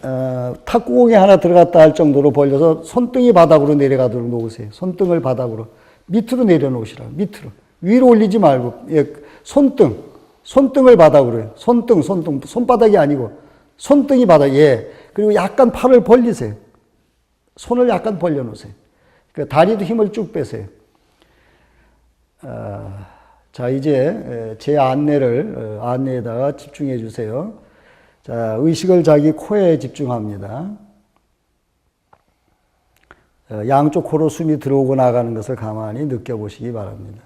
탁구공이 하나 들어갔다 할 정도로 벌려서 손등이 바닥으로 내려가도록 놓으세요. 손등을 바닥으로. 밑으로 내려놓으시라고. 밑으로. 위로 올리지 말고. 예, 손등을 바닥으로 해요. 손바닥이 아니고. 손등이 바닥. 예. 그리고 약간 팔을 벌리세요. 손을 약간 벌려놓으세요. 그러니까 다리도 힘을 쭉 빼세요. 자, 이제 제 안내에다가 집중해 주세요. 자, 의식을 자기 코에 집중합니다. 양쪽 코로 숨이 들어오고 나가는 것을 가만히 느껴보시기 바랍니다.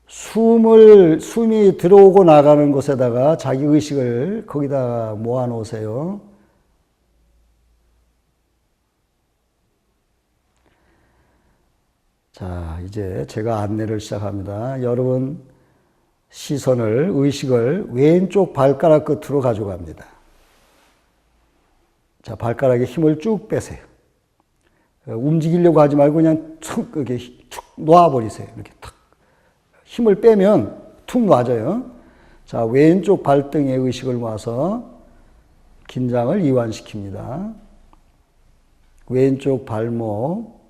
숨이 들어오고 나가는 곳에다가 자기 의식을 거기다 모아 놓으세요. 자, 이제 제가 안내를 시작합니다. 여러분 의식을 왼쪽 발가락 끝으로 가져갑니다. 자, 발가락에 힘을 쭉 빼세요. 움직이려고 하지 말고 그냥 이렇게 툭 놓아버리세요. 이렇게 탁. 힘을 빼면 툭 놔져요. 자, 왼쪽 발등에 의식을 모아서 긴장을 이완시킵니다. 왼쪽 발목,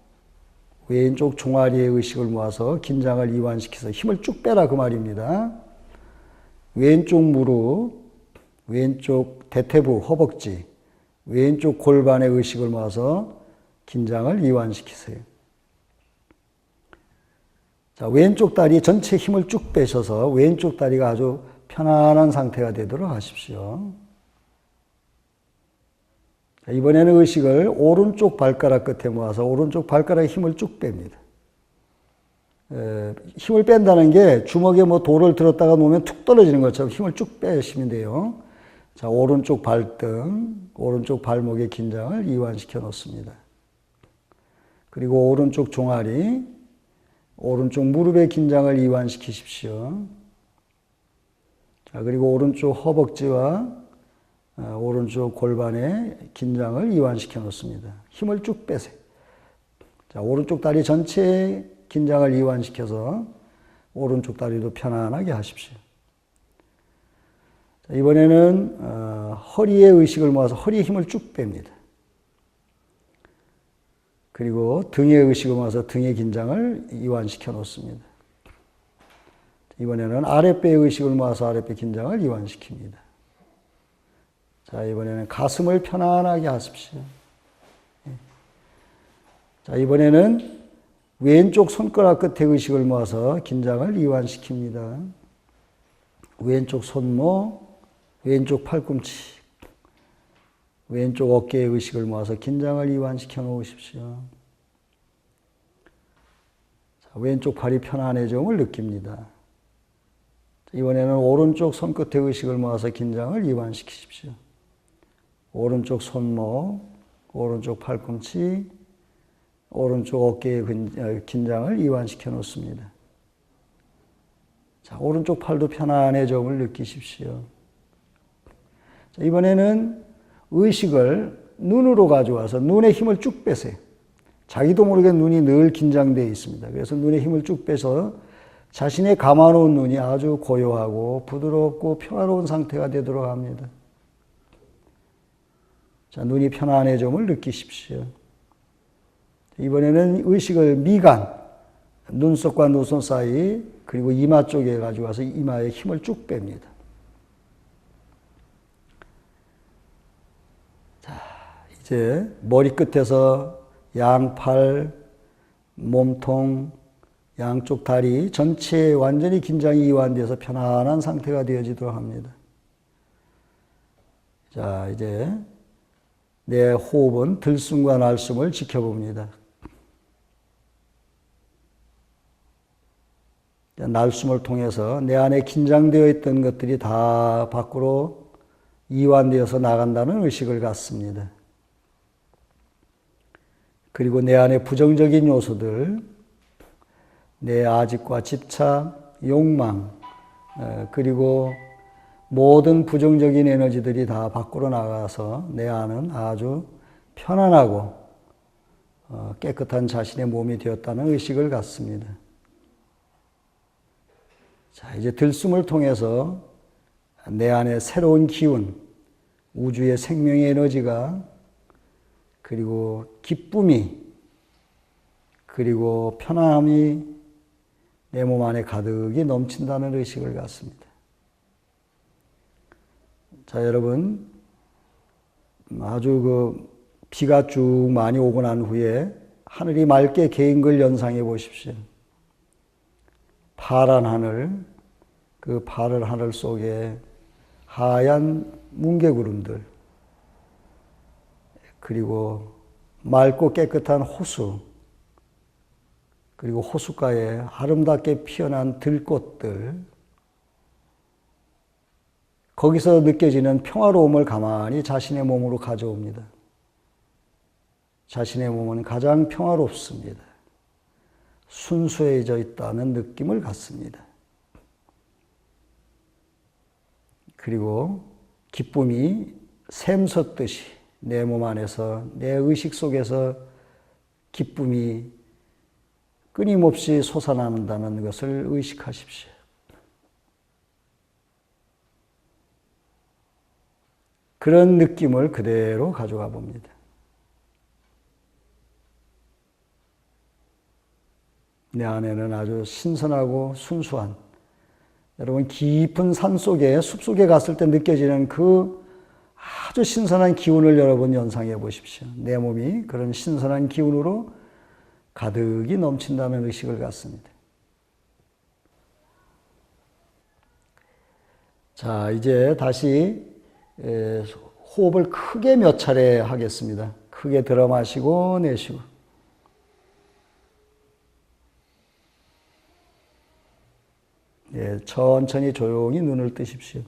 왼쪽 종아리에 의식을 모아서 긴장을 이완시켜서 힘을 쭉 빼라 그 말입니다. 왼쪽 무릎, 왼쪽 대퇴부, 허벅지, 왼쪽 골반에 의식을 모아서 긴장을 이완시키세요. 자, 왼쪽 다리 전체 힘을 쭉 빼셔서 왼쪽 다리가 아주 편안한 상태가 되도록 하십시오. 자, 이번에는 의식을 오른쪽 발가락 끝에 모아서 오른쪽 발가락에 힘을 쭉 뺍니다. 힘을 뺀다는 게 주먹에 뭐 돌을 들었다가 놓으면 툭 떨어지는 것처럼 힘을 쭉 빼시면 돼요. 자, 오른쪽 발등, 오른쪽 발목의 긴장을 이완시켜 놓습니다. 그리고 오른쪽 종아리, 오른쪽 무릎의 긴장을 이완시키십시오. 자, 그리고 오른쪽 허벅지와 오른쪽 골반의 긴장을 이완시켜 놓습니다. 힘을 쭉 빼세요. 자, 오른쪽 다리 전체에 긴장을 이완시켜서 오른쪽 다리도 편안하게 하십시오. 자, 이번에는 허리에 의식을 모아서 허리에 힘을 쭉 뺍니다. 그리고 등에 의식을 모아서 등의 긴장을 이완시켜 놓습니다. 이번에는 아랫배에 의식을 모아서 아랫배 긴장을 이완시킵니다. 자, 이번에는 가슴을 편안하게 하십시오. 자, 이번에는 왼쪽 손가락 끝에 의식을 모아서 긴장을 이완시킵니다. 왼쪽 손목, 왼쪽 팔꿈치, 왼쪽 어깨에 의식을 모아서 긴장을 이완시켜 놓으십시오. 자, 왼쪽 팔이 편안해짐을 느낍니다. 이번에는 오른쪽 손끝에 의식을 모아서 긴장을 이완시키십시오. 오른쪽 손목, 오른쪽 팔꿈치, 오른쪽 어깨의 긴장을 이완시켜 놓습니다. 자, 오른쪽 팔도 편안해짐을 느끼십시오. 자, 이번에는 의식을 눈으로 가져와서 눈에 힘을 쭉 빼세요. 자기도 모르게 눈이 늘 긴장되어 있습니다. 그래서 눈에 힘을 쭉 빼서 자신의 감아놓은 눈이 아주 고요하고 부드럽고 평화로운 상태가 되도록 합니다. 자, 눈이 편안해짐을 느끼십시오. 이번에는 의식을 미간, 눈썹과 눈썹 사이, 그리고 이마 쪽에 가져가서 이마에 힘을 쭉 뺍니다. 자, 이제 머리끝에서 양팔, 몸통, 양쪽 다리 전체에 완전히 긴장이 이완돼서 편안한 상태가 되어지도록 합니다. 자, 이제 내 호흡은 들숨과 날숨을 지켜봅니다. 날숨을 통해서 내 안에 긴장되어 있던 것들이 다 밖으로 이완되어서 나간다는 의식을 갖습니다. 그리고 내 안에 부정적인 요소들, 내 아집과 집착, 욕망, 그리고 모든 부정적인 에너지들이 다 밖으로 나가서 내 안은 아주 편안하고 깨끗한 자신의 몸이 되었다는 의식을 갖습니다. 자, 이제 들숨을 통해서 내 안에 새로운 기운, 우주의 생명의 에너지가, 그리고 기쁨이, 그리고 편안함이 내 몸 안에 가득히 넘친다는 의식을 갖습니다. 자, 여러분, 아주 비가 쭉 많이 오고 난 후에 하늘이 맑게 개인 걸 연상해 보십시오. 파란 하늘, 그 파란 하늘 속에 하얀 뭉게구름들, 그리고 맑고 깨끗한 호수, 그리고 호숫가에 아름답게 피어난 들꽃들, 거기서 느껴지는 평화로움을 가만히 자신의 몸으로 가져옵니다. 자신의 몸은 가장 평화롭습니다. 순수해져 있다는 느낌을 갖습니다. 그리고 기쁨이 샘솟듯이 내 몸 안에서, 내 의식 속에서 기쁨이 끊임없이 솟아난다는 것을 의식하십시오. 그런 느낌을 그대로 가져가 봅니다. 내 안에는 아주 신선하고 순수한, 여러분 깊은 산 속에, 숲 속에 갔을 때 느껴지는 그 아주 신선한 기운을 여러분 연상해 보십시오. 내 몸이 그런 신선한 기운으로 가득히 넘친다는 의식을 갖습니다. 자, 이제 다시 호흡을 크게 몇 차례 하겠습니다. 크게 들어 마시고 내쉬고. 예, 천천히 조용히 눈을 뜨십시오.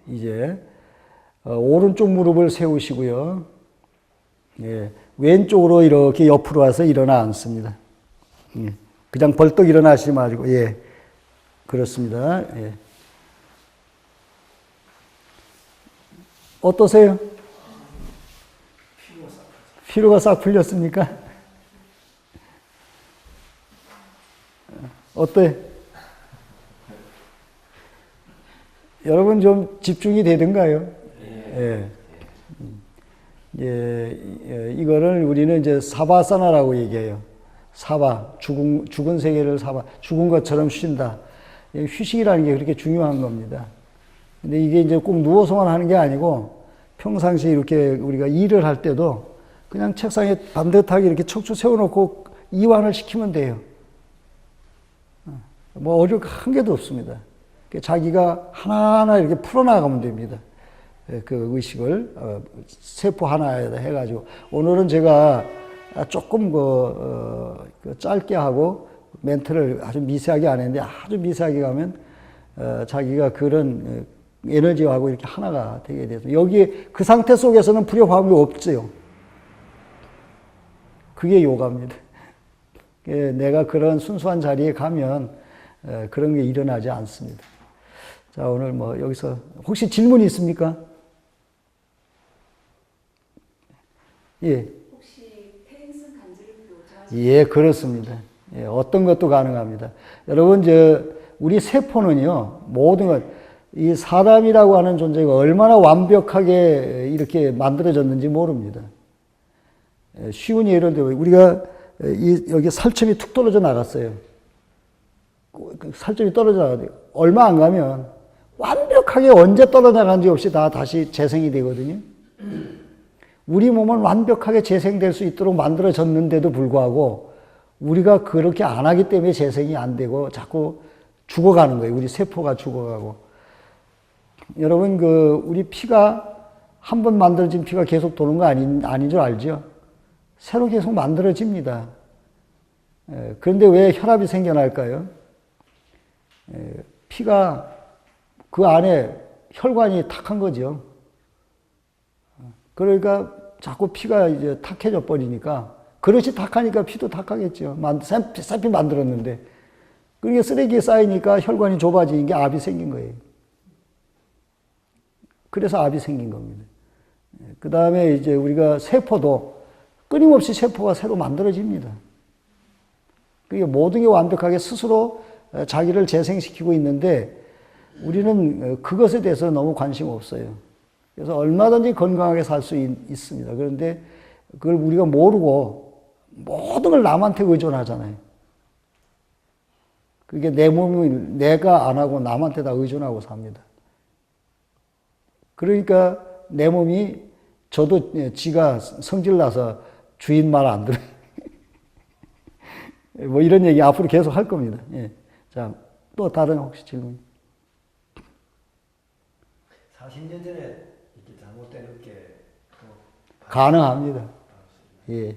이제 오른쪽 무릎을 세우시고요. 예, 왼쪽으로 이렇게 옆으로 와서 일어나 앉습니다. 예, 그냥 벌떡 일어나시지 마시고, 예, 그렇습니다. 예. 어떠세요? 피로가 싹 풀렸습니까? 어때? 여러분 좀 집중이 되던가요? 예. 예, 이거를 우리는 이제 사바사나라고 얘기해요. 사바, 죽은 세계를 사바, 죽은 것처럼 쉰다. 휴식이라는 게 그렇게 중요한 겁니다. 근데 이게 이제 꼭 누워서만 하는 게 아니고 평상시에 이렇게 우리가 일을 할 때도 그냥 책상에 반듯하게 이렇게 척추 세워놓고 이완을 시키면 돼요. 뭐 어려울 거 한 개도 없습니다. 자기가 하나하나 이렇게 풀어나가면 됩니다. 그 의식을 세포 하나에다 해가지고. 오늘은 제가 조금 짧게 하고 멘트를 아주 미세하게 안 했는데, 아주 미세하게 가면 자기가 그런 에너지하고 이렇게 하나가 되게 돼서, 여기 그 상태 속에서는 불협화음이 없지요. 그게 요가입니다. 내가 그런 순수한 자리에 가면 그런 게 일어나지 않습니다. 자, 오늘 뭐 여기서 혹시 질문이 있습니까? 예. 혹시 예, 그렇습니다. 예, 어떤 것도 가능합니다. 여러분, 우리 세포는요, 모든 것, 이 사람이라고 하는 존재가 얼마나 완벽하게 이렇게 만들어졌는지 모릅니다. 예, 쉬운 예를 들어, 우리가 여기 살점이 툭 떨어져 나갔어요. 살점이 떨어져 나가요. 얼마 안 가면 완벽하게 언제 떨어져 나간지 없이 다 다시 재생이 되거든요. 우리 몸은 완벽하게 재생될 수 있도록 만들어졌는데도 불구하고 우리가 그렇게 안 하기 때문에 재생이 안 되고 자꾸 죽어가는 거예요. 우리 세포가 죽어가고. 여러분, 우리 피가 한 번 만들어진 피가 계속 도는 거 아닌 줄 알죠? 새로 계속 만들어집니다. 그런데 왜 혈압이 생겨날까요? 피가 그 안에 혈관이 탁한 거죠. 그러니까 자꾸 피가 이제 탁해져 버리니까, 그릇이 탁하니까 피도 탁하겠죠. 새피 만들었는데. 그러니까 쓰레기에 쌓이니까 혈관이 좁아지는 게 압이 생긴 거예요. 그래서 압이 생긴 겁니다. 그 다음에 이제 우리가 세포도 끊임없이 세포가 새로 만들어집니다. 그게 모든 게 완벽하게 스스로 자기를 재생시키고 있는데 우리는 그것에 대해서 너무 관심 없어요. 그래서 얼마든지 건강하게 살 수 있습니다. 그런데 그걸 우리가 모르고 모든 걸 남한테 의존하잖아요. 그게 내 몸이 내가 안 하고 남한테 다 의존하고 삽니다. 그러니까 내 몸이 저도 지가 성질나서 주인 말 안 들어요. 뭐 이런 얘기 앞으로 계속 할 겁니다. 예. 자, 또 다른 혹시 질문? 40년 전에 이렇게 잘못된 어깨 가능합니다. 예.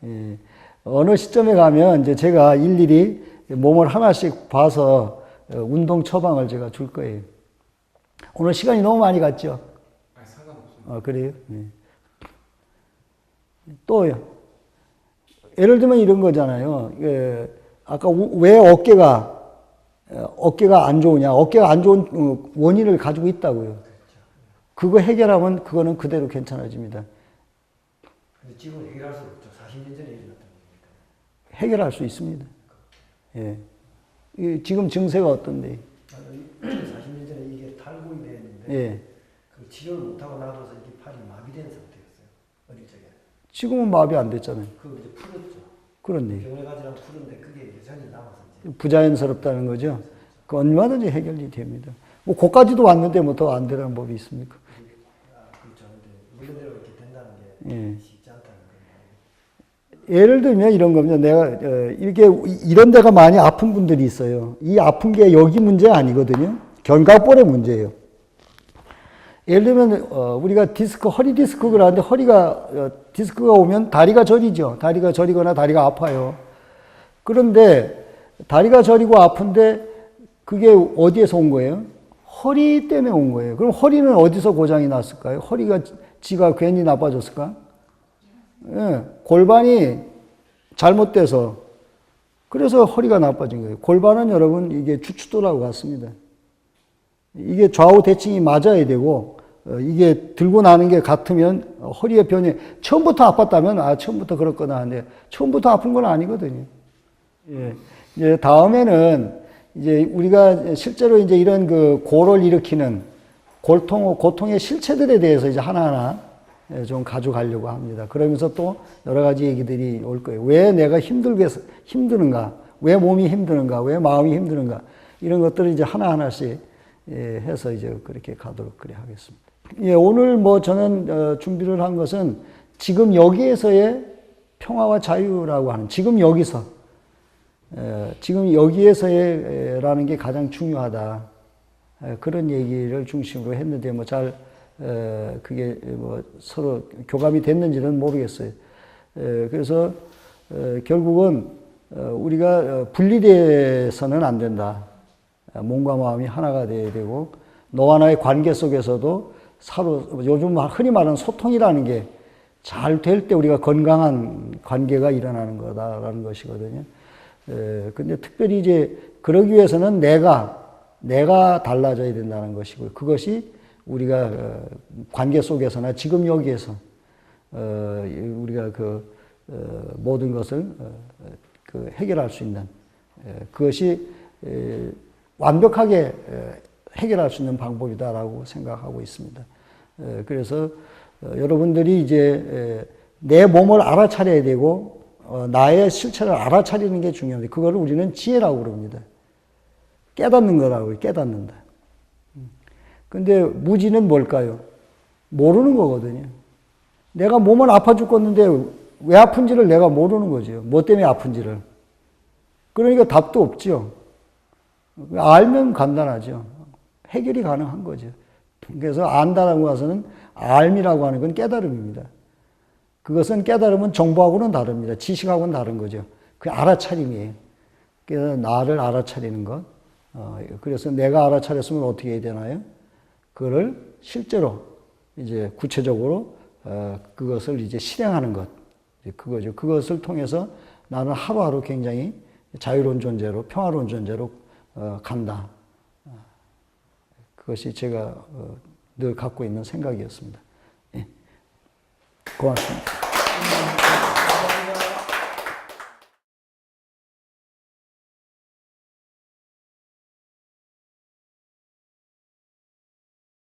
예. 어느 시점에 가면 이제 제가 일일이 몸을 하나씩 봐서 운동 처방을 제가 줄 거예요. 오늘 시간이 너무 많이 갔죠? 아니, 상관없습니다. 그래요? 예. 또요. 예를 들면 이런 거잖아요. 아까 왜 어깨가 안 좋으냐? 어깨가 안 좋은 원인을 가지고 있다고요. 그거 해결하면 그거는 그대로 괜찮아집니다. 근데 지금 해결할 수 없죠. 40년 전에 일어났던 거니까. 해결할 수 있습니다. 예. 지금 증세가 어떤데? 40년 전에 이게 탈골이 됐는데 예. 그 치료를 못하고 놔둬서 이렇게 팔이 마비된 상태였어요. 어릴 적에. 지금은 마비 안 됐잖아요. 그거 이제 풀었죠. 그렇네. 병원에 가지랑 푸는데 그게 여전히 남아서 이제. 부자연스럽다는 거죠. 그 얼마든지 해결이 됩니다. 뭐 거기까지도 왔는데 뭐 더 안 되라는 법이 있습니까? 그렇죠. 근데 물론대로 이렇게 된다는 게 예. 쉽지 않다는 거예요. 예를 들면 이런 겁니다. 내가 이렇게 이런 데가 많이 아픈 분들이 있어요. 이 아픈 게 여기 문제 아니거든요. 견갑골의 문제예요. 예를 들면 우리가 허리 디스크를 하는데 허리가 디스크가 오면 다리가 저리죠. 다리가 저리거나 다리가 아파요. 그런데 다리가 저리고 아픈데 그게 어디에서 온 거예요? 허리 때문에 온 거예요. 그럼 허리는 어디서 고장이 났을까요? 허리가 지가 괜히 나빠졌을까? 예, 골반이 잘못돼서 그래서 허리가 나빠진 거예요. 골반은 여러분 이게 주춧돌하고 같습니다. 이게 좌우 대칭이 맞아야 되고 이게 들고 나는 게 같으면 허리의 변이 처음부터 아팠다면 처음부터 그렇거나 하는데 처음부터 아픈 건 아니거든요. 예. 이제 다음에는 이제 우리가 실제로 이제 이런 고를 일으키는 고통의 실체들에 대해서 이제 하나하나 좀 가져가려고 합니다. 그러면서 또 여러 가지 얘기들이 올 거예요. 왜 내가 힘드는가? 왜 몸이 힘드는가? 왜 마음이 힘드는가? 이런 것들을 이제 하나하나씩 해서 이제 그렇게 가도록 그래 하겠습니다. 예, 오늘 뭐 저는 준비를 한 것은 지금 여기에서의 평화와 자유라고 하는 지금 여기에서라는 게 가장 중요하다. 그런 얘기를 중심으로 했는데 뭐 그게 뭐 서로 교감이 됐는지는 모르겠어요. 그래서 결국은 우리가 분리돼서는 안 된다. 몸과 마음이 하나가 돼야 되고 너와 나의 관계 속에서도 요즘 흔히 말하는 소통이라는 게 잘 될 때 우리가 건강한 관계가 일어나는 거다라는 것이거든요. 근데 특별히 이제 그러기 위해서는 내가 달라져야 된다는 것이고요. 그것이 우리가 관계 속에서나 지금 여기에서 우리가 모든 것을 해결할 수 있는 그것이 완벽하게 해결할 수 있는 방법이다라고 생각하고 있습니다. 그래서 여러분들이 이제 내 몸을 알아차려야 되고 나의 실체를 알아차리는 게 중요합니다. 그걸 우리는 지혜라고 그럽니다. 깨닫는 거라고요. 깨닫는다. 근데 무지는 뭘까요? 모르는 거거든요. 내가 몸은 아파 죽겠는데 왜 아픈지를 내가 모르는 거죠. 뭐 때문에 아픈지를. 그러니까 답도 없죠. 알면 간단하죠. 해결이 가능한 거죠. 그래서 안다라고 해서는 알미라고 하는 건 깨달음입니다. 그것은 깨달음은 정보하고는 다릅니다. 지식하고는 다른 거죠. 그게 알아차림이에요. 그래서 나를 알아차리는 것. 그래서 내가 알아차렸으면 어떻게 해야 되나요? 그거를 실제로 이제 구체적으로 그것을 이제 실행하는 것. 그거죠. 그것을 통해서 나는 하루하루 굉장히 자유로운 존재로, 평화로운 존재로 간다. 그것이 제가 늘 갖고 있는 생각이었습니다. 예. 고맙습니다.